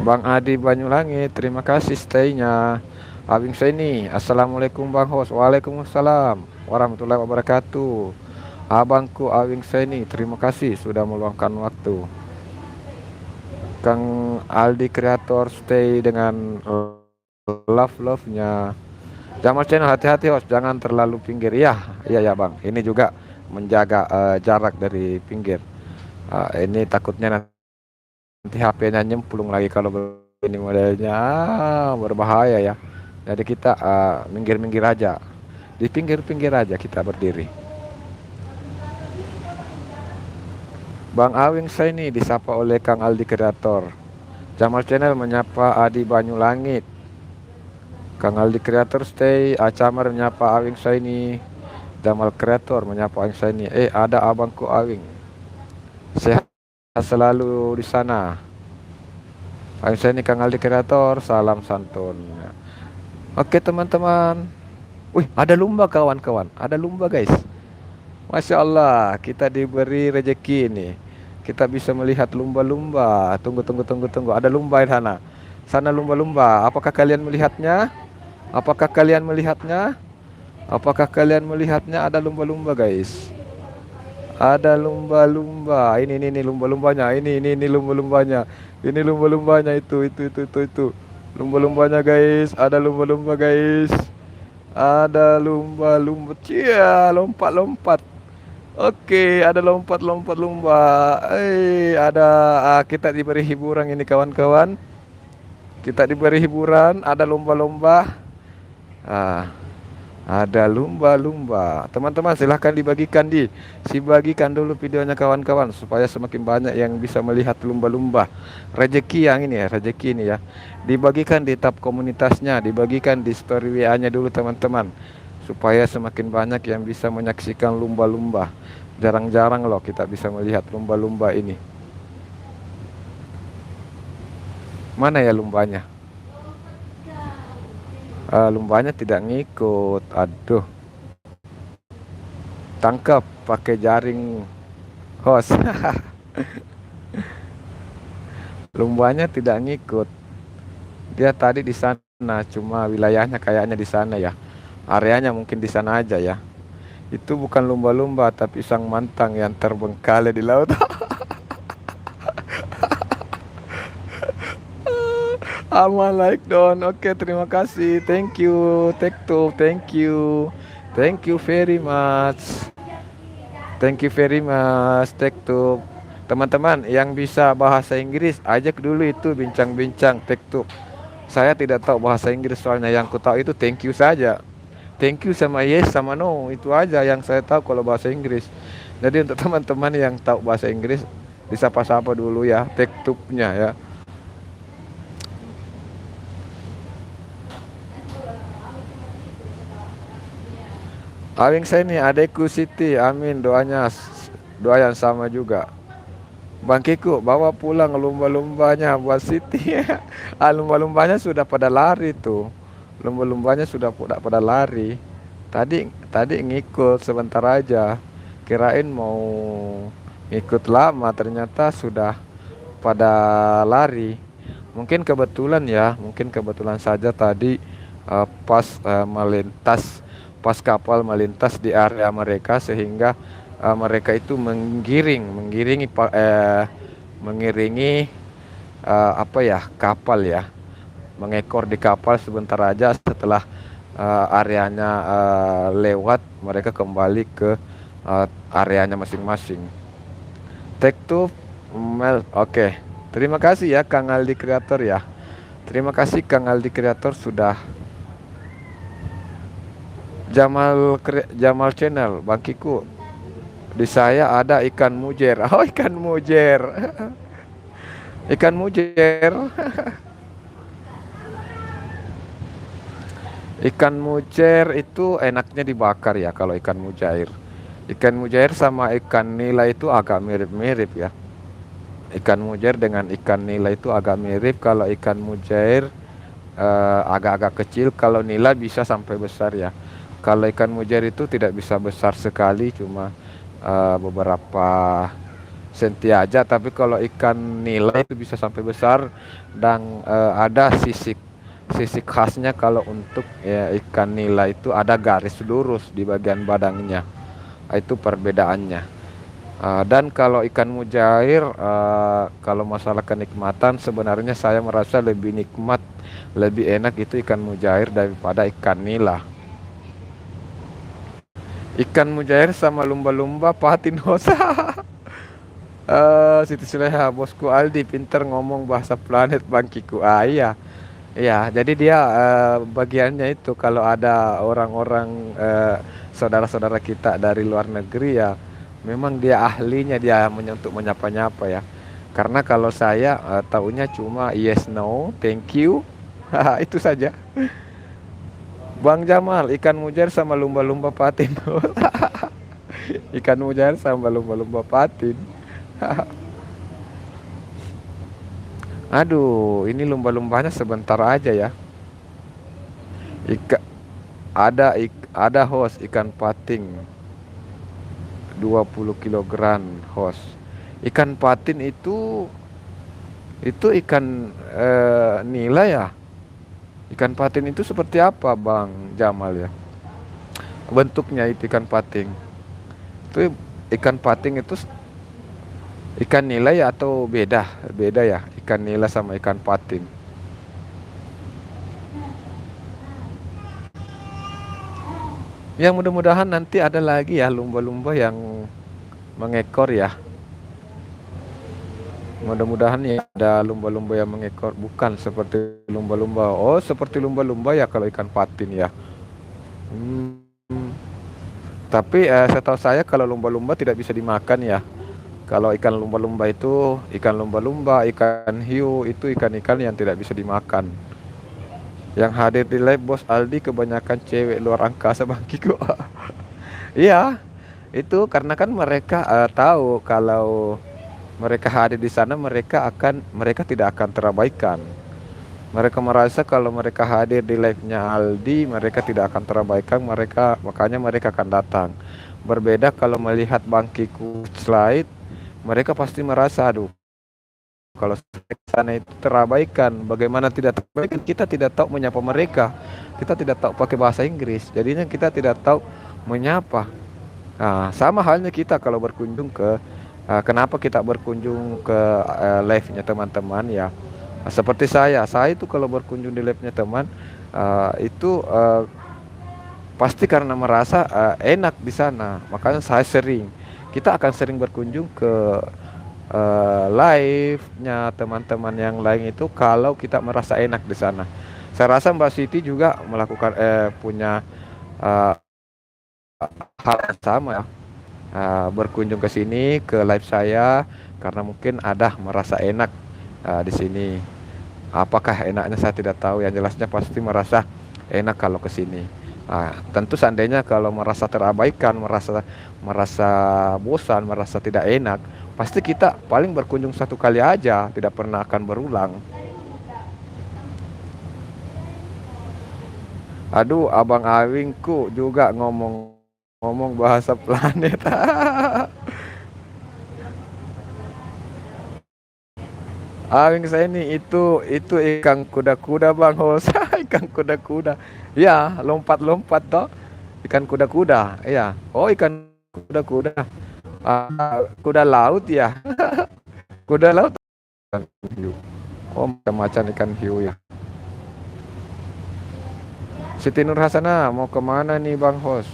Bang Adi Banyulangit, terima kasih stay-nya. Abing Saini, assalamualaikum Bang Hos. Waalaikumsalam warahmatullahi wabarakatuh. Abangku Awing Saini, terima kasih sudah meluangkan waktu. Kang Aldi kreator stay dengan love-nya. Jamal channel, hati-hati host, jangan terlalu pinggir ya. Iya Bang, ini juga menjaga jarak dari pinggir. Ini takutnya nanti HP-nya nyemplung lagi kalau ini modelnya berbahaya ya. Jadi kita minggir-minggir aja, di pinggir-pinggir aja kita berdiri. Bang Awing Saini disapa oleh Kang Aldi kreator. Jamal channel menyapa Adi Banyulangit. Kang Aldi kreator stay. Acamar menyapa Awing Saini. Jamal kreator menyapa Awing Saini. Ada abangku Awing. Sehat selalu di sana. Saya ini Kang Aldi kreator, salam santun. Oke teman-teman. Wih, ada lumba kawan-kawan. Ada lumba guys. Masya Allah, kita diberi rezeki ini. Kita bisa melihat lumba-lumba. Tunggu. Ada lumba di sana. Sana lumba-lumba. Apakah kalian melihatnya? Apakah kalian melihatnya? Ada lumba-lumba guys. Ada lumba-lumba. Ini lumba-lumbanya. Ini lumba-lumbanya. Ini lumba-lumbanya itu. Lumba-lumbanya guys. Ada lumba-lumba guys. Ada lumba-lumba. Cia, lompat-lompat. Oke, ada lompat-lompat lumba. Kita diberi hiburan ini kawan-kawan. Kita diberi hiburan. Ada lumba-lumba. Ada lumba-lumba. Teman-teman silahkan dibagikan dulu videonya kawan-kawan supaya semakin banyak yang bisa melihat lumba-lumba. Rezeki yang ini ya, rezeki ini ya. Dibagikan di tab komunitasnya, dibagikan di story WA-nya dulu teman-teman. Supaya semakin banyak yang bisa menyaksikan lumba-lumba. Jarang-jarang loh kita bisa melihat lumba-lumba ini. Mana ya lumbanya? Lumbanya tidak ngikut. Aduh, tangkap pakai jaring host. Lumbanya tidak ngikut. Dia tadi di sana, cuma wilayahnya kayaknya di sana ya. Areanya mungkin di sana aja ya. Itu bukan lumba-lumba tapi sang mantang yang terbengkalai di laut. Aman like Don. Oke, terima kasih. Thank you. Take two. Thank you. Thank you very much. Thank you very much. Take two. Teman-teman yang bisa bahasa Inggris, ajak dulu itu bincang-bincang TikTok. Saya tidak tahu bahasa Inggris soalnya yang ku tahu itu thank you saja. Thank you sama yes sama no, itu aja yang saya tahu kalau bahasa Inggris. Jadi untuk teman-teman yang tahu bahasa Inggris disapa-sapa dulu ya TikToknya ya. Awing saya nih adekku Siti, amin doanya doa yang sama juga. Bang Kiku bawa pulang lumba-lumbanya buat Siti. Lumba-lumbanya sudah pada lari tuh. Lumba-lumbanya sudah pada lari. Tadi tadi ngikut sebentar aja. Kirain mau ngikut lama, ternyata sudah pada lari. Mungkin kebetulan ya, mungkin kebetulan saja tadi pas pas kapal melintas di area mereka sehingga mereka itu mengiringi apa ya kapal ya, mengekor di kapal sebentar aja setelah areanya lewat mereka kembali ke areanya masing-masing. Take two Mel, oke. Terima kasih ya Kang Aldi Kreator ya. Terima kasih Kang Aldi Kreator sudah Jamal Channel, Bang Kiku. Di saya ada ikan mujer. Oh, ikan mujer. Ikan mujer. Ikan mujer itu enaknya dibakar ya kalau ikan mujair. Ikan mujair sama ikan nila itu agak mirip-mirip ya. Ikan mujair dengan ikan nila itu agak mirip. Kalau ikan mujair agak-agak kecil, kalau nila bisa sampai besar ya. Kalau ikan mujair itu tidak bisa besar sekali, cuma beberapa senti aja. Tapi kalau ikan nila itu bisa sampai besar dan ada sisik khasnya. Kalau untuk ya, ikan nila itu ada garis lurus di bagian badannya. Itu perbedaannya. Dan kalau ikan mujair, kalau masalah kenikmatan, sebenarnya saya merasa lebih nikmat, lebih enak itu ikan mujair daripada ikan nila. Ikan mujair sama lumba-lumba patin hosa. Siti Suleha, bosku Aldi pinter ngomong bahasa planet Bang Kiku. Iya. Iya, jadi dia bagiannya itu kalau ada orang-orang saudara-saudara kita dari luar negeri ya, memang dia ahlinya dia untuk menyapa-nyapa ya. Karena kalau saya taunya cuma yes no, thank you. Itu saja. Bang Jamal, ikan mujair sama lumba-lumba patin. Ikan mujair sama lumba-lumba patin. Aduh, ini lumba-lumbanya sebentar aja ya. Ika, ada host ikan pating 20 kilogram host. Ikan patin itu ikan nila ya. Ikan patin itu seperti apa Bang Jamal ya? Bentuknya itu ikan pating. Itu ikan pating itu ikan nila ya atau beda? Beda ya, ikan nila sama ikan patin. Ya mudah-mudahan nanti ada lagi ya lumba-lumba yang mengekor ya. Mudah-mudahan ya ada lumba-lumba yang mengekor, bukan seperti lumba-lumba. Oh, seperti lumba-lumba ya kalau ikan patin ya. Hmm, tapi setahu saya kalau lumba-lumba tidak bisa dimakan ya. Kalau ikan lumba-lumba itu ikan lumba-lumba, ikan hiu itu ikan-ikan yang tidak bisa dimakan. Yang hadir di live Bos Aldi kebanyakan cewek luar angkasa Bang Kiko. Iya, itu karena kan mereka tahu kalau mereka hadir di sana mereka tidak akan terabaikan. Mereka merasa kalau mereka hadir di live-nya Aldi, mereka tidak akan terabaikan, makanya mereka akan datang. Berbeda kalau melihat Bang Kiku slide, mereka pasti merasa, aduh, kalau sana itu terabaikan, bagaimana tidak terabaikan? Kita tidak tahu menyapa mereka, kita tidak tahu pakai bahasa Inggris, jadinya kita tidak tahu menyapa. Nah, sama halnya kita kalau berkunjung ke, kenapa kita berkunjung ke live-nya teman-teman ya. Seperti saya itu kalau berkunjung di live-nya teman, itu pasti karena merasa enak di sana, makanya saya sering. Kita akan sering berkunjung ke live-nya teman-teman yang lain itu kalau kita merasa enak di sana. Saya rasa Mbak Siti juga melakukan punya uh, hal yang sama ya. Berkunjung ke sini ke live saya karena mungkin ada merasa enak di sini. Apakah enaknya saya tidak tahu. Yang jelasnya pasti merasa enak kalau ke sini. Tentu seandainya kalau merasa terabaikan, merasa bosan, merasa tidak enak, pasti kita paling berkunjung satu kali aja, tidak pernah akan berulang. Aduh, Abang Awingku juga ngomong bahasa planet. Awing saya ini itu ikan kuda-kuda Bang Hos. Ikan kuda-kuda. Ya, lompat-lompat toh. Ikan kuda-kuda. Iya. Oh, ikan kuda-kuda. Kuda laut ya. Kuda laut. Ikan hiu. Oh, macam-macam ikan hiu ya. Siti Nur Hasanah mau kemana nih Bang Hos?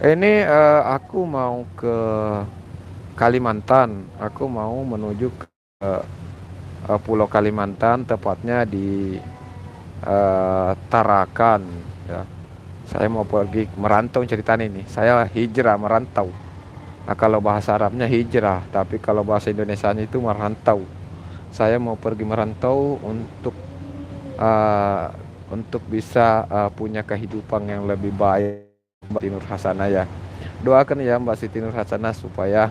Ini aku mau ke Kalimantan. Aku mau menuju ke Pulau Kalimantan, tepatnya di Tarakan. Ya. Saya mau pergi merantau ceritanya ini. Saya hijrah merantau. Nah kalau bahasa Arabnya hijrah, tapi kalau bahasa Indonesianya itu merantau. Saya mau pergi merantau uh, untuk bisa punya kehidupan yang lebih baik, Mbak Siti Nur Hasanah ya. Doakan ya Mbak Siti Nur Hasanah supaya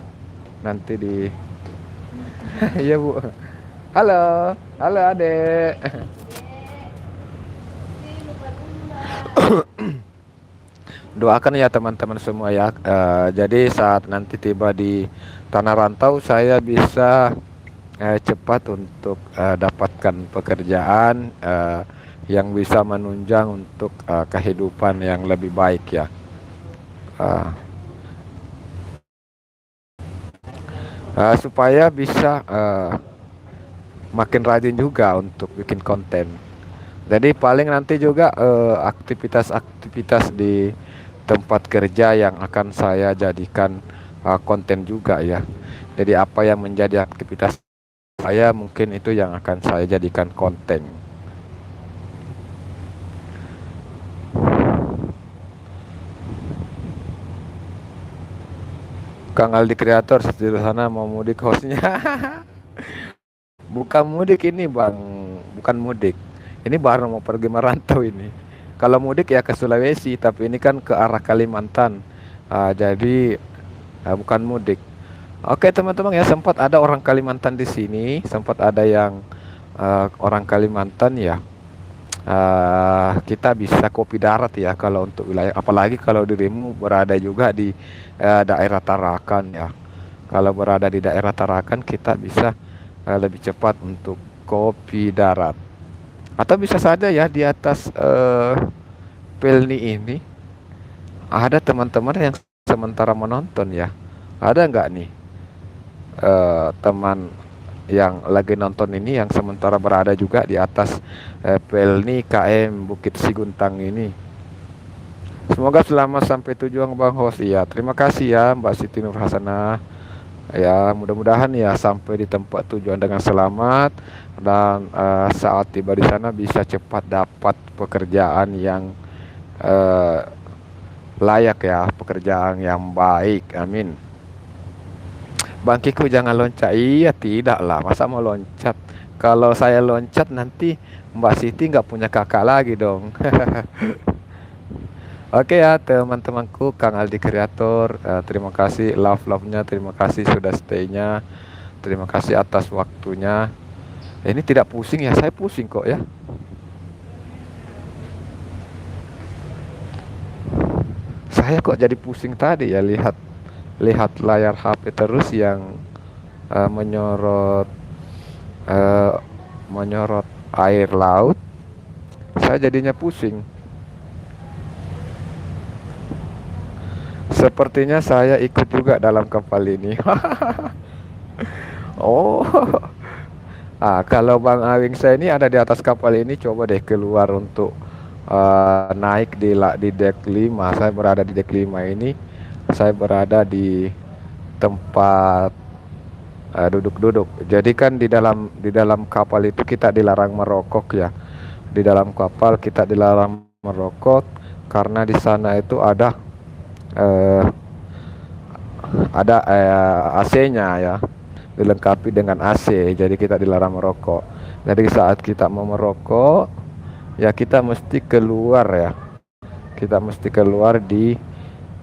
nanti di iya Bu. Halo, halo Adek. Doakan ya teman-teman semua ya. Jadi saat nanti tiba di tanah rantau saya bisa cepat untuk dapatkan pekerjaan yang bisa menunjang untuk kehidupan yang lebih baik ya. Supaya bisa makin rajin juga untuk bikin konten. Jadi paling nanti juga aktivitas-aktivitas di tempat kerja yang akan saya jadikan konten juga ya. Jadi apa yang menjadi aktivitas saya mungkin itu yang akan saya jadikan konten. Kang Aldi Kreator di sana mau mudik hostnya. Bukan mudik ini Bang, bukan mudik. Ini baru mau pergi merantau ini. Kalau mudik ya ke Sulawesi, tapi ini kan ke arah Kalimantan. Jadi bukan mudik. Oke teman-teman ya, sempat ada orang Kalimantan di sini, sempat ada yang orang Kalimantan ya. Kita bisa kopi darat ya kalau untuk wilayah, apalagi kalau dirimu berada juga di daerah Tarakan ya. Kalau berada di daerah Tarakan kita bisa lebih cepat untuk kopi darat. Atau bisa saja ya di atas Pelni ini ada teman-teman yang sementara menonton ya. Ada nggak nih teman yang lagi nonton ini yang sementara berada juga di atas Pelni KM Bukit Siguntang ini? Semoga selamat sampai tujuan Bang Hos. Ya, terima kasih ya Mbak Siti Nur Hasanah. Ya, mudah-mudahan ya sampai di tempat tujuan dengan selamat dan saat tiba di sana bisa cepat dapat pekerjaan yang layak ya, pekerjaan yang baik. Amin. Bang Kiko jangan loncat. Iya tidak lah, masa mau loncat? Kalau saya loncat nanti Mbak Siti nggak punya kakak lagi dong. Oke ya teman-temanku, Kang Aldi Kreator, terima kasih love-nya, terima kasih sudah stay-nya, terima kasih atas waktunya. Ini tidak pusing ya, saya pusing kok ya. Saya kok jadi pusing tadi ya, lihat lihat layar HP terus yang menyorot eh, menyorot air laut. Saya jadinya pusing. Sepertinya saya ikut juga dalam kapal ini. Oh, kalau Bang Awing saya ini ada di atas kapal ini, coba deh keluar untuk naik di deck 5. Saya berada di deck 5 ini. Saya berada di tempat duduk-duduk. Jadi kan di dalam kapal itu kita dilarang merokok ya. Di dalam kapal kita dilarang merokok karena di sana itu eh, ada AC-nya ya, dilengkapi dengan AC. Jadi kita dilarang merokok. Jadi saat kita mau merokok, ya kita mesti keluar ya. Kita mesti keluar di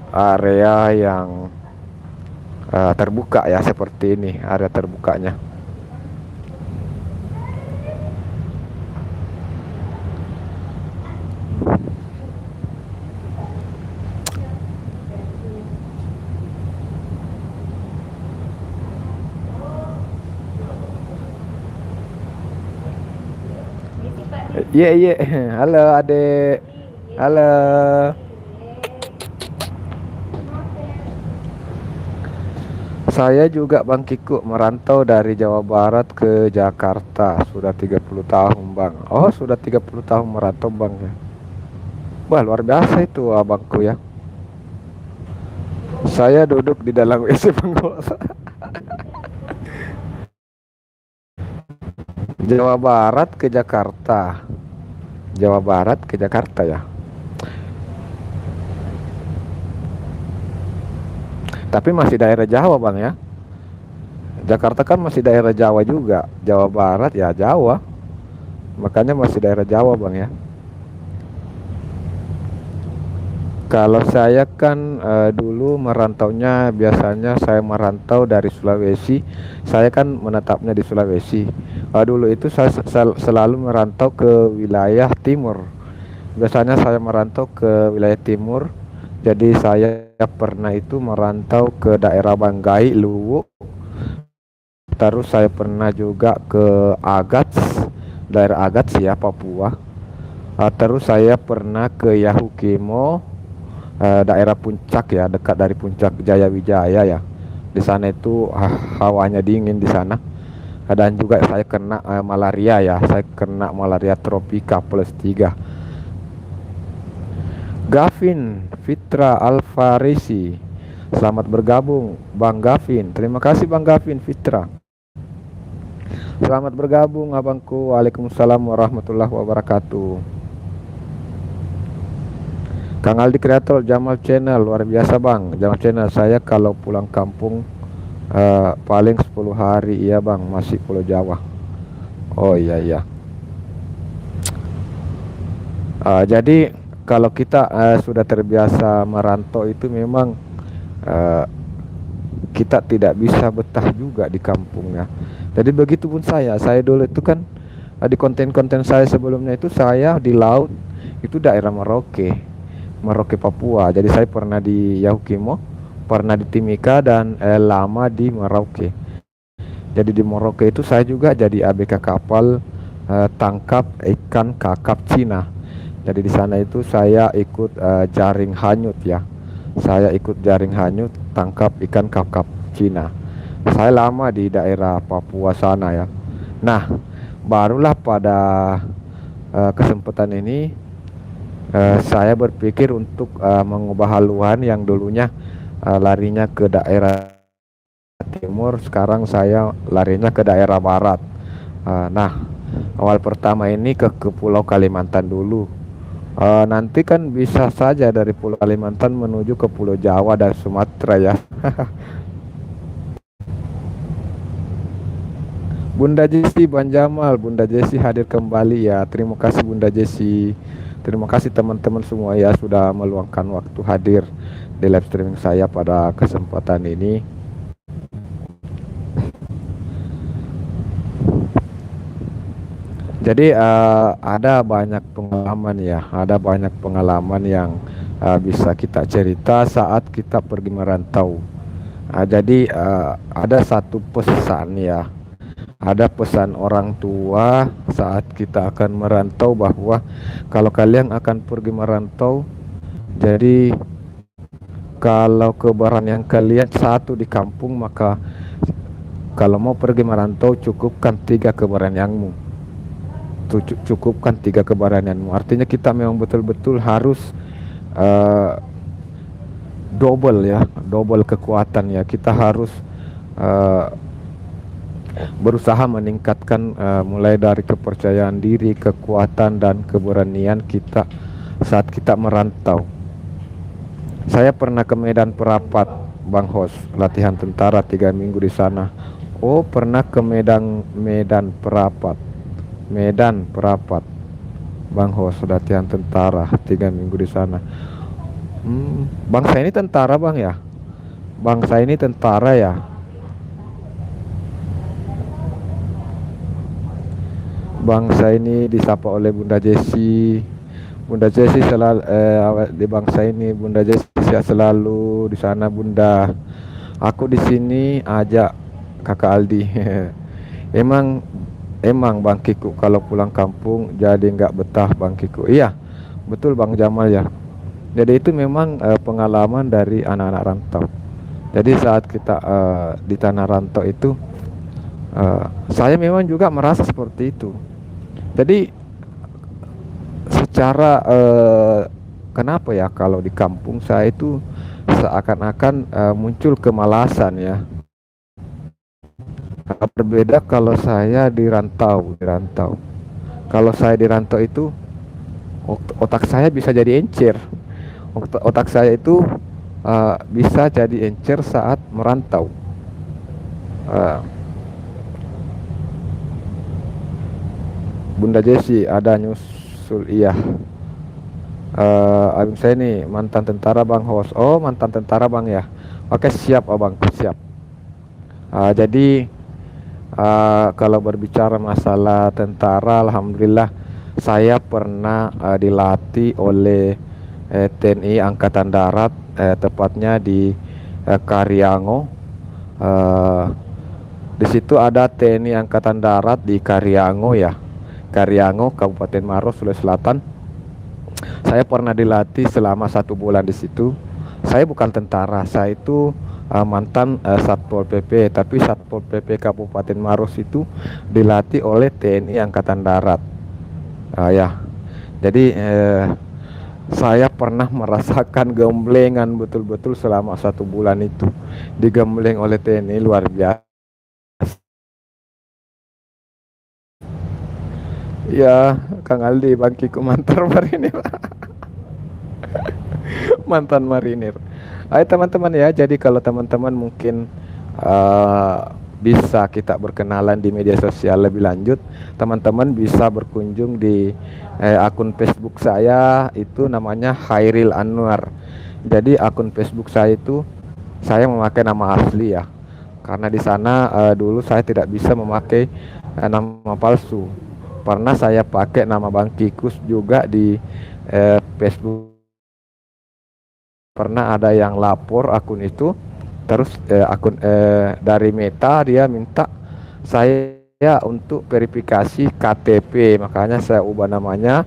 area yang terbuka ya, seperti ini area terbukanya. Iya iya, halo adek, halo. Saya juga Bang Kiko merantau dari Jawa Barat ke Jakarta sudah 30 tahun Bang. Oh sudah 30 tahun merantau Bang ya. Wah luar biasa itu abangku ya. Saya duduk di dalam WC penguasa. Jawa Barat ke Jakarta. Jawa Barat ke Jakarta ya. Tapi masih daerah Jawa Bang ya. Jakarta kan masih daerah Jawa juga. Jawa Barat ya Jawa. Makanya masih daerah Jawa Bang ya. Kalau saya kan dulu merantaunya, biasanya saya merantau dari Sulawesi. Saya kan menetapnya di Sulawesi. Dulu itu saya selalu merantau ke wilayah timur. Biasanya saya merantau ke wilayah timur. Jadi saya pernah itu merantau ke daerah Banggai, Luwu. Terus saya pernah juga ke Agats, daerah Agats ya, Papua. Terus saya pernah ke Yahukimo, daerah puncak ya, dekat dari puncak Jaya Wijaya ya. Di sana itu hawanya dingin di sana. Dan juga saya kena malaria ya, saya kena malaria tropika +3. Gavin Fitra Alfarisi, selamat bergabung Bang Gavin. Terima kasih Bang Gavin Fitra. Selamat bergabung abangku. Waalaikumsalam warahmatullahi wabarakatuh. Kang Aldi Kreator Jamal Channel, luar biasa Bang. Jamal Channel, saya kalau pulang kampung paling 10 hari iya Bang, masih Pulau Jawa. Oh iya iya. Jadi kalau kita sudah terbiasa merantau itu memang uh, kita tidak bisa betah juga di kampungnya. Jadi begitu pun saya dulu itu kan di konten-konten saya sebelumnya itu saya di laut itu daerah Merauke, Merauke Papua. Jadi saya pernah di Yahukimo, pernah di Timika dan lama di Merauke. Jadi di Merauke itu saya juga jadi ABK kapal tangkap ikan kakap Cina. Jadi di sana itu saya ikut jaring hanyut ya. Saya ikut jaring hanyut tangkap ikan kakap Cina. Saya lama di daerah Papua sana ya. Nah, barulah pada kesempatan ini saya berpikir untuk mengubah haluan yang dulunya larinya ke daerah timur, sekarang saya larinya ke daerah barat. Nah, awal pertama ini ke Pulau Kalimantan dulu. Nanti kan bisa saja dari Pulau Kalimantan menuju ke Pulau Jawa dan Sumatera ya. Bunda Jesi, Bang Jamal, Bunda Jesi hadir kembali ya. Terima kasih Bunda Jesi. Terima kasih teman-teman semua ya sudah meluangkan waktu hadir di live streaming saya pada kesempatan ini. Jadi ada banyak pengalaman ya, ada banyak pengalaman yang bisa kita cerita saat kita pergi merantau. Jadi ada satu pesan ya, ada pesan orang tua saat kita akan merantau bahwa kalau kalian akan pergi merantau, jadi kalau kebaran yang kalian satu di kampung, maka kalau mau pergi merantau cukupkan 3 keberanianmu. Cukupkan 3 keberanianmu. Artinya kita memang betul-betul harus uh, double ya, double kekuatan ya. Kita harus uh, berusaha meningkatkan mulai dari kepercayaan diri, kekuatan dan keberanian kita saat kita merantau. Saya pernah ke Medan Perapat, Bang Hos, latihan tentara 3 minggu di sana. Oh, pernah ke Medan Perapat. Medan Perapat, Bang Hos, latihan tentara 3 minggu di sana. Bangsa ini tentara Bang ya? Bangsa ini tentara ya? Bangsa ini disapa oleh Bunda Jesi. Bunda Jesi selalu di bangsa ini Bunda Jesi selalu di sana Bunda. Aku di sini ajak Kakak Aldi. Emang Bang Kiku kalau pulang kampung jadi nggak betah Bang Kiku. Iya, betul Bang Jamal ya. Jadi itu memang pengalaman dari anak-anak rantau. Jadi saat kita di tanah rantau itu saya memang juga merasa seperti itu. Jadi secara kenapa ya kalau di kampung saya itu seakan-akan muncul kemalasan ya. Berbeda kalau saya di rantau. Kalau saya di rantau itu otak saya bisa jadi encer. Otak saya itu bisa jadi encer saat merantau. Bunda Jesi ada nyusul iya. Abang saya nih mantan tentara Bang Hos. Oh, mantan tentara Bang ya. Oke, siap Abang, siap. Jadi kalau berbicara masalah tentara, alhamdulillah saya pernah dilatih oleh TNI Angkatan Darat, tepatnya di Karyango. Di situ ada TNI Angkatan Darat di Karyango ya. Karyango, Kabupaten Maros, Sulawesi Selatan. Saya pernah dilatih selama 1 bulan di situ. Saya bukan tentara, saya itu mantan Satpol PP, tapi Satpol PP Kabupaten Maros itu dilatih oleh TNI Angkatan Darat. Ya, jadi saya pernah merasakan gemblengan betul-betul selama 1 bulan itu, digembleng oleh TNI luar biasa. Ya, Kang Aldi, Bang Kiku mantan marinir. Mantan marinir. Hai teman-teman ya, jadi kalau teman-teman mungkin bisa kita berkenalan di media sosial lebih lanjut, teman-teman bisa berkunjung di akun Facebook saya, itu namanya Khairil Anwar. Jadi akun Facebook saya itu saya memakai nama asli ya, karena di sana dulu saya tidak bisa memakai nama palsu. Pernah saya pakai nama Bang Kikus juga di Facebook. Pernah ada yang lapor akun itu, terus akun dari Meta dia minta saya untuk verifikasi KTP, makanya saya ubah namanya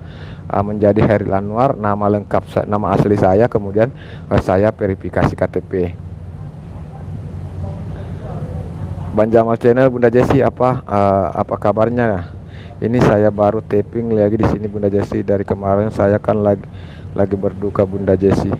menjadi Khairil Anwar, nama lengkap nama asli saya, kemudian saya verifikasi KTP. Bang Jamal Channel, Bunda Jesi apa kabarnya? Ini saya baru taping lagi di sini Bunda Jesi, dari kemarin saya kan lagi berduka Bunda Jesi.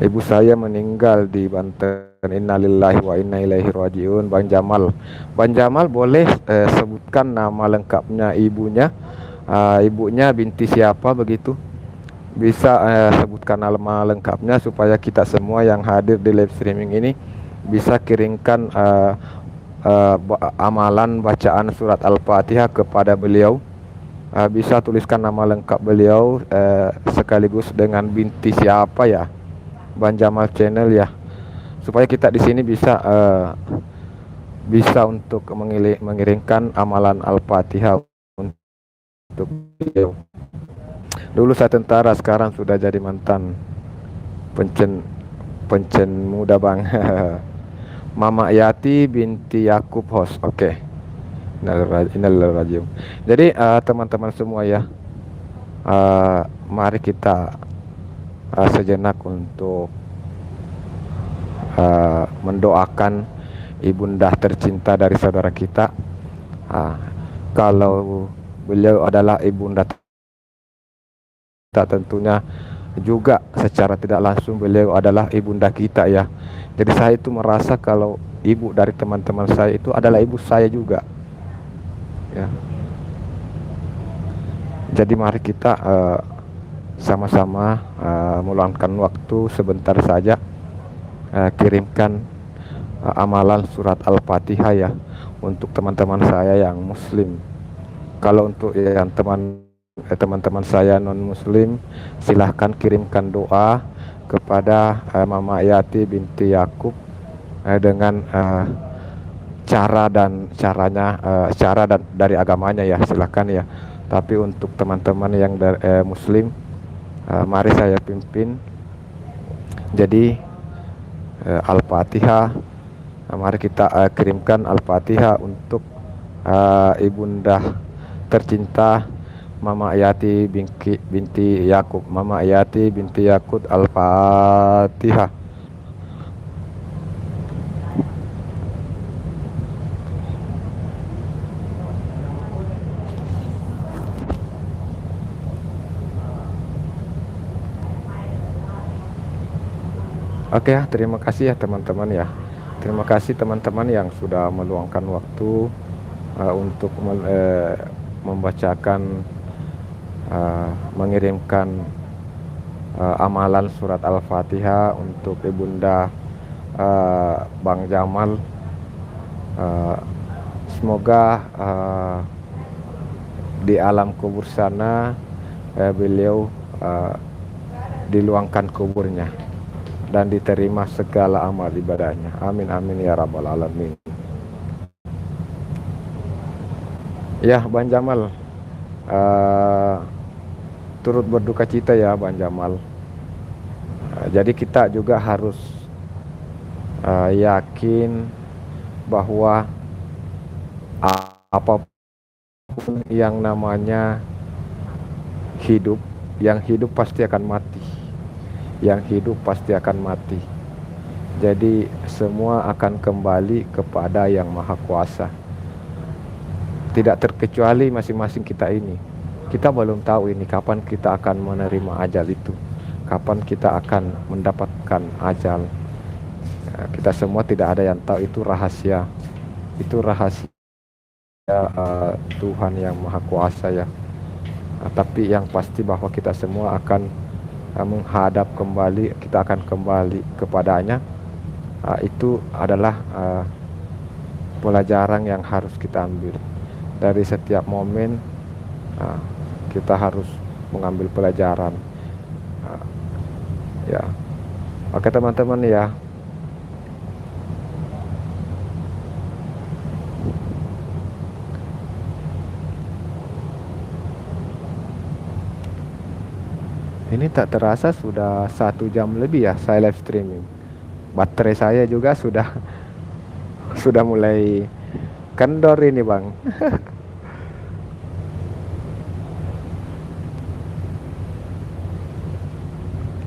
Ibu saya meninggal di Banten. Innalillahi wa inna ilaihi rajiun. Bang Jamal. Bang Jamal boleh sebutkan nama lengkapnya ibunya. Ibunya binti siapa begitu? Bisa sebutkan nama lengkapnya supaya kita semua yang hadir di live streaming ini bisa kirimkan amalan bacaan surat Al-Fatihah kepada beliau. Bisa tuliskan nama lengkap beliau sekaligus dengan binti siapa ya, Bang Jamal channel ya, supaya kita di sini bisa untuk mengirimkan amalan Al-Fatihah untuk beliau. Dulu saya tentara, sekarang sudah jadi mantan pencen muda bang. Mama Yati binti Yakub host. Oke. Innalillahi. Jadi teman-teman semua ya, mari kita sejenak untuk mendoakan ibunda tercinta dari saudara kita. Kalau beliau adalah ibunda, tentunya juga secara tidak langsung beliau adalah ibunda kita ya. Jadi saya itu merasa kalau ibu dari teman-teman saya itu adalah ibu saya juga ya. Jadi mari kita sama-sama meluangkan waktu sebentar saja, kirimkan amalan surat Al-Fatihah ya untuk teman-teman saya yang muslim. Kalau untuk yang teman-teman saya non muslim, silahkan kirimkan doa kepada Mama Yati binti Yakub dengan cara dan dari agamanya ya, silahkan ya. Tapi untuk teman-teman yang muslim, mari saya pimpin. Jadi Al-Fatihah, mari kita kirimkan Al-Fatihah untuk ibunda tercinta Mama Yati binti Yakub. Mama Yati binti Yakub, Al-Fatihah. Oke ya, terima kasih ya teman-teman ya. Terima kasih teman-teman yang sudah meluangkan waktu untuk membacakan, mengirimkan amalan surat Al-Fatihah untuk ibunda Bang Jamal. Semoga di alam kubur sana beliau diluangkan kuburnya dan diterima segala amal ibadahnya. Amin amin ya rabbal alamin. Ya Bang Jamal, turut berduka cita ya Bang Jamal. Jadi kita juga harus yakin bahwa apapun yang namanya hidup, yang hidup pasti akan mati. Yang hidup pasti akan mati. Jadi semua akan kembali kepada Yang Maha Kuasa. Tidak terkecuali masing-masing kita ini. Kita belum tahu ini kapan kita akan menerima ajal itu, kapan kita akan mendapatkan ajal. Kita semua tidak ada yang tahu, itu rahasia. Itu rahasia Tuhan Yang Maha Kuasa ya. Tapi yang pasti bahwa kita semua akan menghadap kembali, kita akan kembali kepadanya. Itu adalah pelajaran yang harus kita ambil dari setiap momen. Kita harus mengambil pelajaran ya. Oke teman-teman ya, ini tak terasa sudah 1 jam lebih ya saya live streaming. Baterai saya juga sudah mulai kendor ini bang.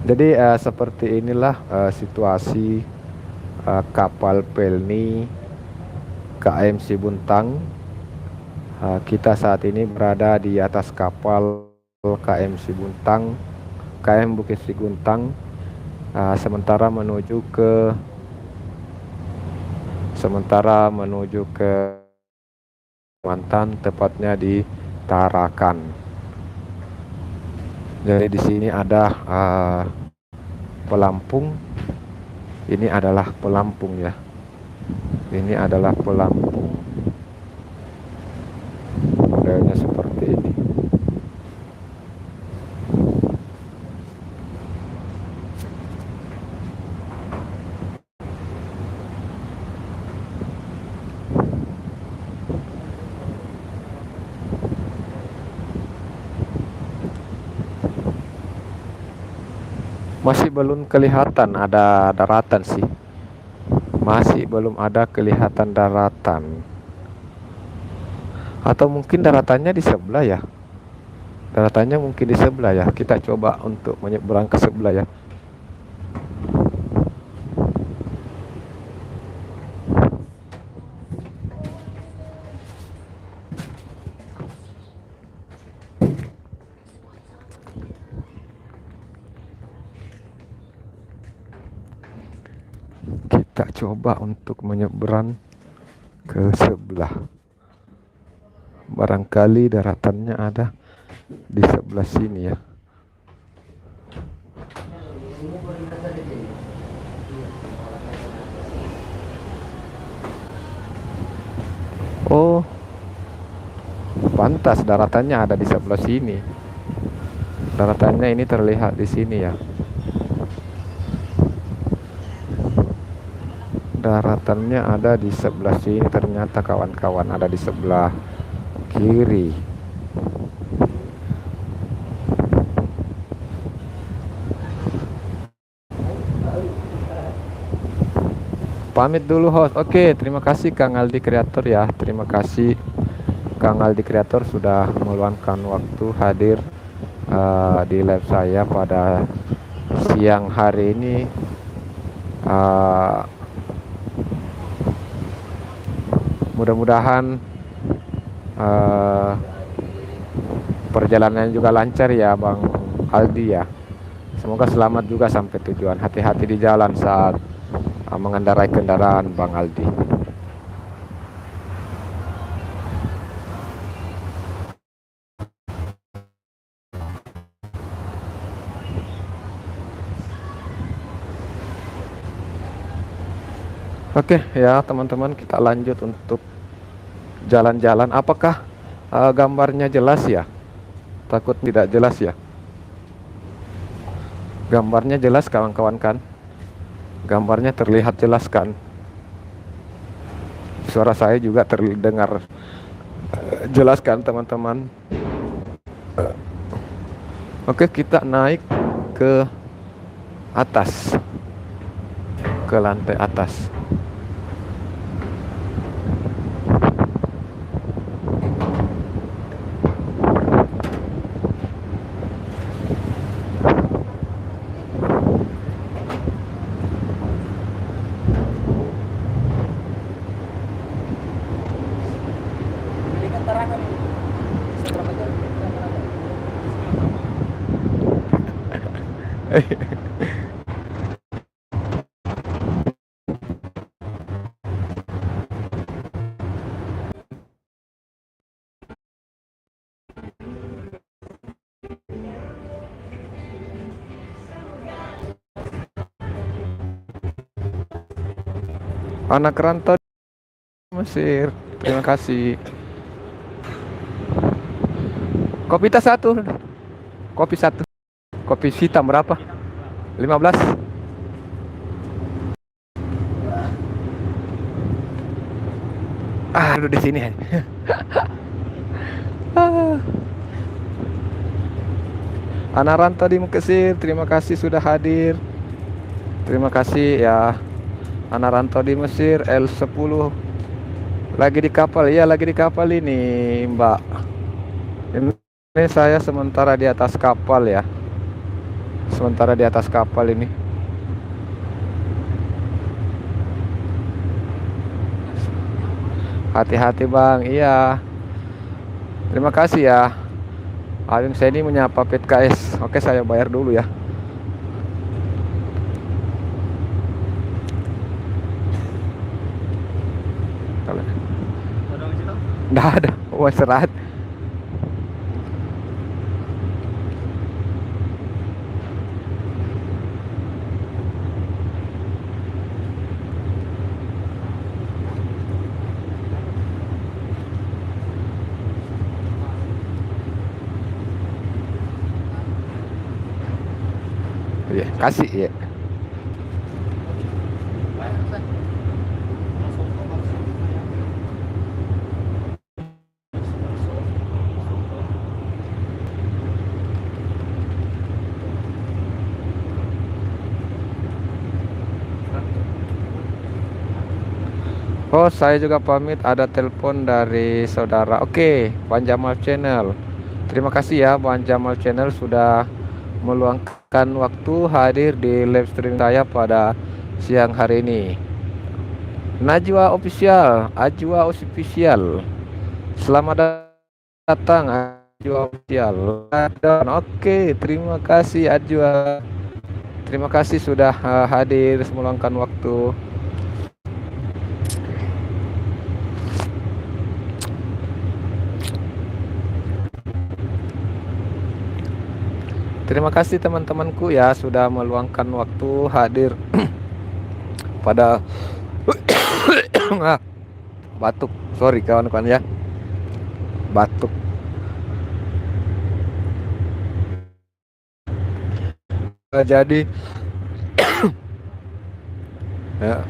Jadi seperti inilah situasi kapal Pelni KM Sibuntang. Kita saat ini berada di atas kapal KM Sibuntang, KM Bukit Siguntang, sementara menuju ke Kalimantan, tepatnya di Tarakan. Jadi di sini ada pelampung. Ini adalah pelampung ya. Ini adalah pelampung. Modelnya seperti ini. Masih belum kelihatan ada daratan sih. Masih belum ada kelihatan daratan. Atau mungkin daratannya di sebelah ya. Daratannya mungkin di sebelah ya. Kita coba untuk menyeberang ke sebelah ya. Kita coba untuk menyeberang ke sebelah. Barangkali daratannya ada di sebelah sini ya. Oh, pantas daratannya ada di sebelah sini. Daratannya ini terlihat di sini ya. Daratannya ada di sebelah sini, ternyata kawan-kawan, ada di sebelah kiri. Pamit dulu host. Oke, terima kasih Kang Aldi Kreator ya. Terima kasih Kang Aldi Kreator sudah meluangkan waktu hadir di live saya pada siang hari ini. Mudah-mudahan perjalanan juga lancar ya Bang Aldi ya. Semoga selamat juga sampai tujuan. Hati-hati di jalan saat mengendarai kendaraan Bang Aldi. Oke ya teman-teman, kita lanjut untuk jalan-jalan. Apakah gambarnya jelas ya? Takut tidak jelas ya? Gambarnya jelas kawan-kawan kan? Gambarnya terlihat jelas kan? Suara saya juga terdengar jelas kan teman-teman? Oke, kita naik ke atas, ke lantai atas. Anak rantau Mesir, terima kasih. Kopi tas satu, kopi satu, kopi hitam berapa? 15. Aduh di sini. Anak rantau di Mesir, terima kasih sudah hadir. Terima kasih ya. Anak rantau di Mesir L10 lagi di kapal ya, lagi di kapal ini Mbak. Ini saya sementara di atas kapal ya. Sementara di atas kapal ini. Hati-hati Bang. Iya. Terima kasih ya. Alim Seni menyapa PKS. Oke, saya bayar dulu ya. Nggak ada uang serat. Iya, kasih ya. Oh, saya juga pamit. Ada telepon dari saudara. Oke, Bang Jamal Channel. Terima kasih ya, Bang Jamal Channel sudah meluangkan waktu hadir di live stream saya pada siang hari ini. Najwa Official, Ajwa Official. Selamat datang Ajwa Official. Oke, terima kasih Ajwa. Terima kasih sudah hadir meluangkan waktu. Terima kasih teman-temanku ya sudah meluangkan waktu hadir pada batuk. Sorry kawan-kawan ya. Batuk. Jadi ya.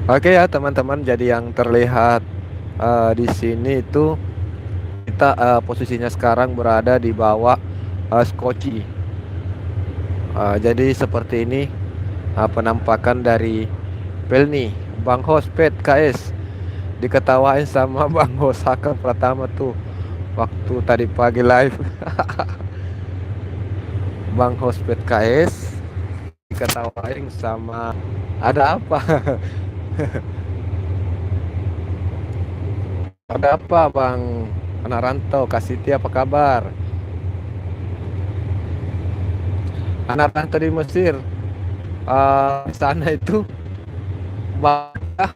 Oke ya teman-teman, jadi yang terlihat di sini itu kita posisinya sekarang berada di bawah Skoci. Jadi seperti ini penampakan dari Pelni. Bang Host Pet KS diketawain sama Bang Host Hakam Pratama tuh waktu tadi pagi live. Bang Host Pet KS diketawain sama ada apa? Ada apa Bang anak rantau? Kasiti apa kabar? Anak rantau di Mesir di sana itu banyak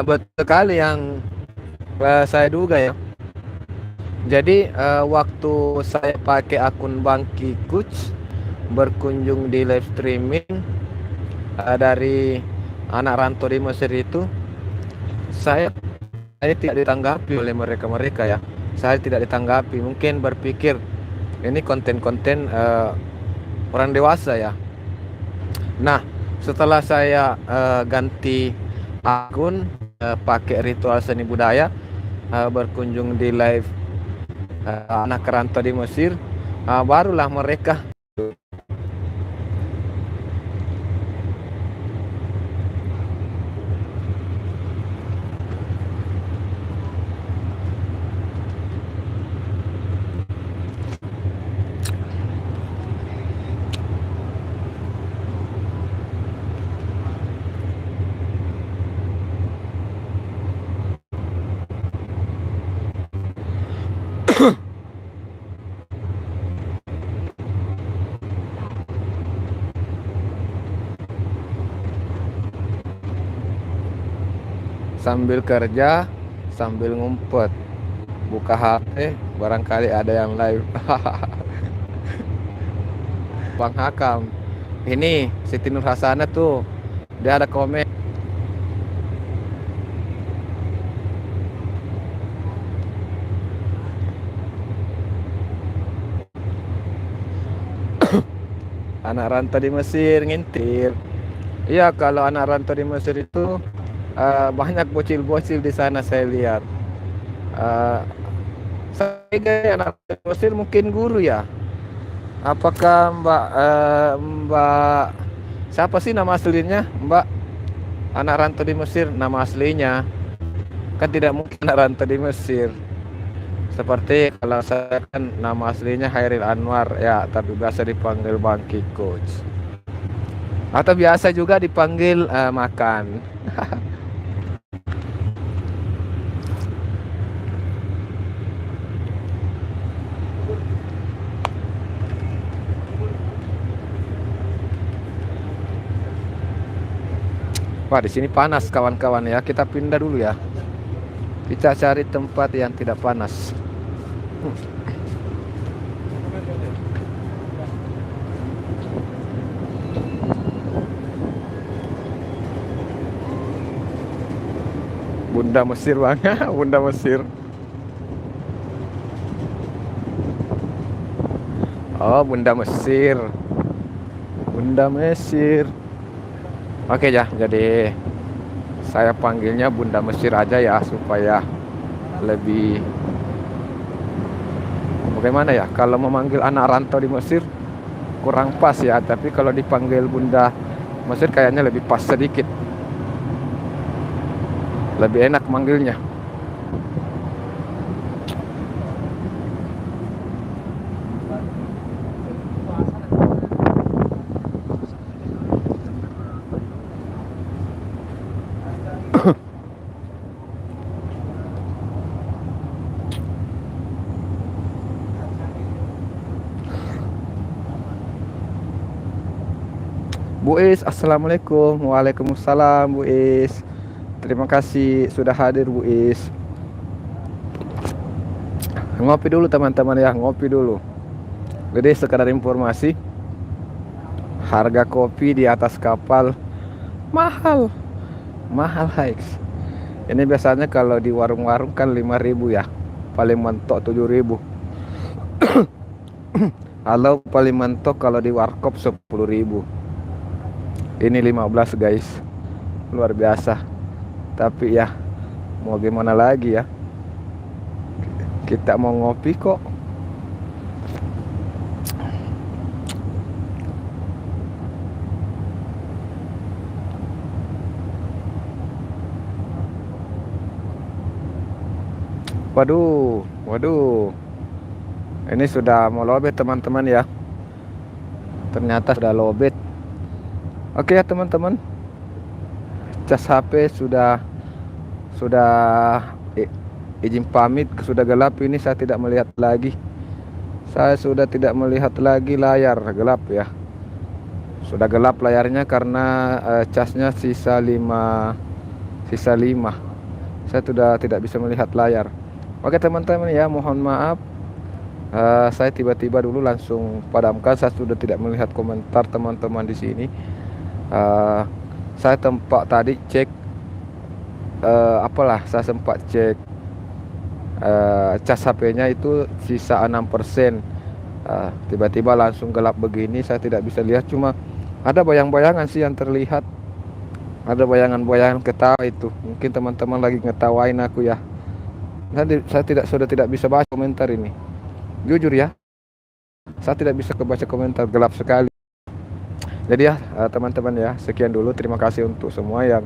betul sekali yang saya duga ya. Jadi waktu saya pakai akun Bangki Coach berkunjung di live streaming dari anak rantau di Mesir itu, saya tidak ditanggapi oleh mereka ya. Saya tidak ditanggapi, mungkin berpikir ini konten-konten orang dewasa ya. Nah, setelah saya ganti akun pakai ritual seni budaya, berkunjung di live anak rantau di Mesir, barulah mereka sambil kerja sambil ngumpet, buka HP barangkali ada yang live. Bang Hakam, ini Siti Nur Hasanah tuh dia ada komen. Anak rantau di Mesir ngintir. Iya, kalau anak rantau di Mesir itu banyak bocil-bocil di sana saya lihat. Sebagai anak rantau di Mesir mungkin guru ya. Apakah Mbak siapa sih nama aslinya? Mbak anak rantau di Mesir nama aslinya kan tidak mungkin anak rantau di Mesir. Seperti kalau saya kan nama aslinya Hairil Anwar ya, tapi biasa dipanggil Bangki Coach. Atau biasa juga dipanggil Makan. Wah, di sini panas kawan-kawan ya. Kita pindah dulu ya. Kita cari tempat yang tidak panas. Bunda Mesir bang, Bunda Mesir. Oh, Bunda Mesir, Bunda Mesir. Oke ya, jadi saya panggilnya Bunda Mesir aja ya supaya lebih bagaimana ya. Kalau memanggil anak rantau di Mesir kurang pas ya, tapi kalau dipanggil Bunda Mesir kayaknya lebih pas sedikit. Lebih enak manggilnya. Bu Is, assalamualaikum. Waalaikumsalam Bu Is. Terima kasih sudah hadir Bu Is. Ngopi dulu teman-teman ya, ngopi dulu. Jadi sekedar informasi, harga kopi di atas kapal mahal, mahal guys. Ini biasanya kalau di warung-warung kan 5.000 ya, paling mentok 7.000. Kalau paling mentok kalau di warkop 10.000. Ini 15 guys, luar biasa. Tapi ya mau gimana lagi ya, kita mau ngopi kok. Waduh, waduh. Ini sudah mau lobet teman-teman ya. Ternyata sudah lobet. Oke ya teman-teman. Cas HP sudah izin pamit, sudah gelap ini saya tidak melihat lagi. Saya sudah tidak melihat lagi layar, gelap ya. Sudah gelap layarnya karena casnya sisa 5. Saya sudah tidak bisa melihat layar. Oke teman-teman ya, mohon maaf. Saya tiba-tiba dulu langsung padamkan. Saya sudah tidak melihat komentar teman-teman di sini. Saya tempat tadi cek saya sempat cek cas HP-nya itu sisa 6%. Tiba-tiba langsung gelap begini, saya tidak bisa lihat, cuma ada bayang-bayangan sih yang terlihat. Ada bayangan-bayangan ketawa itu. Mungkin teman-teman lagi ngetawain aku ya. Saya sudah tidak bisa baca komentar ini. Jujur ya, saya tidak bisa kebaca komentar, gelap sekali. Jadi ya teman-teman ya, sekian dulu. Terima kasih untuk semua yang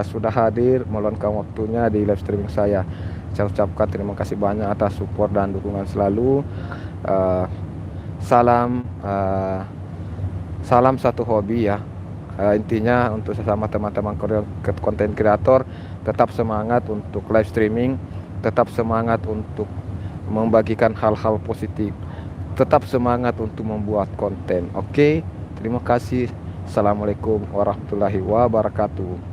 sudah hadir meluangkan waktunya di live streaming saya. Saya ucapkan terima kasih banyak atas support dan dukungan selalu. Salam satu hobi ya. Intinya untuk sesama teman-teman konten kreator, tetap semangat untuk live streaming, tetap semangat untuk membagikan hal-hal positif, tetap semangat untuk membuat konten. Oke, terima kasih. Assalamualaikum warahmatullahi wabarakatuh.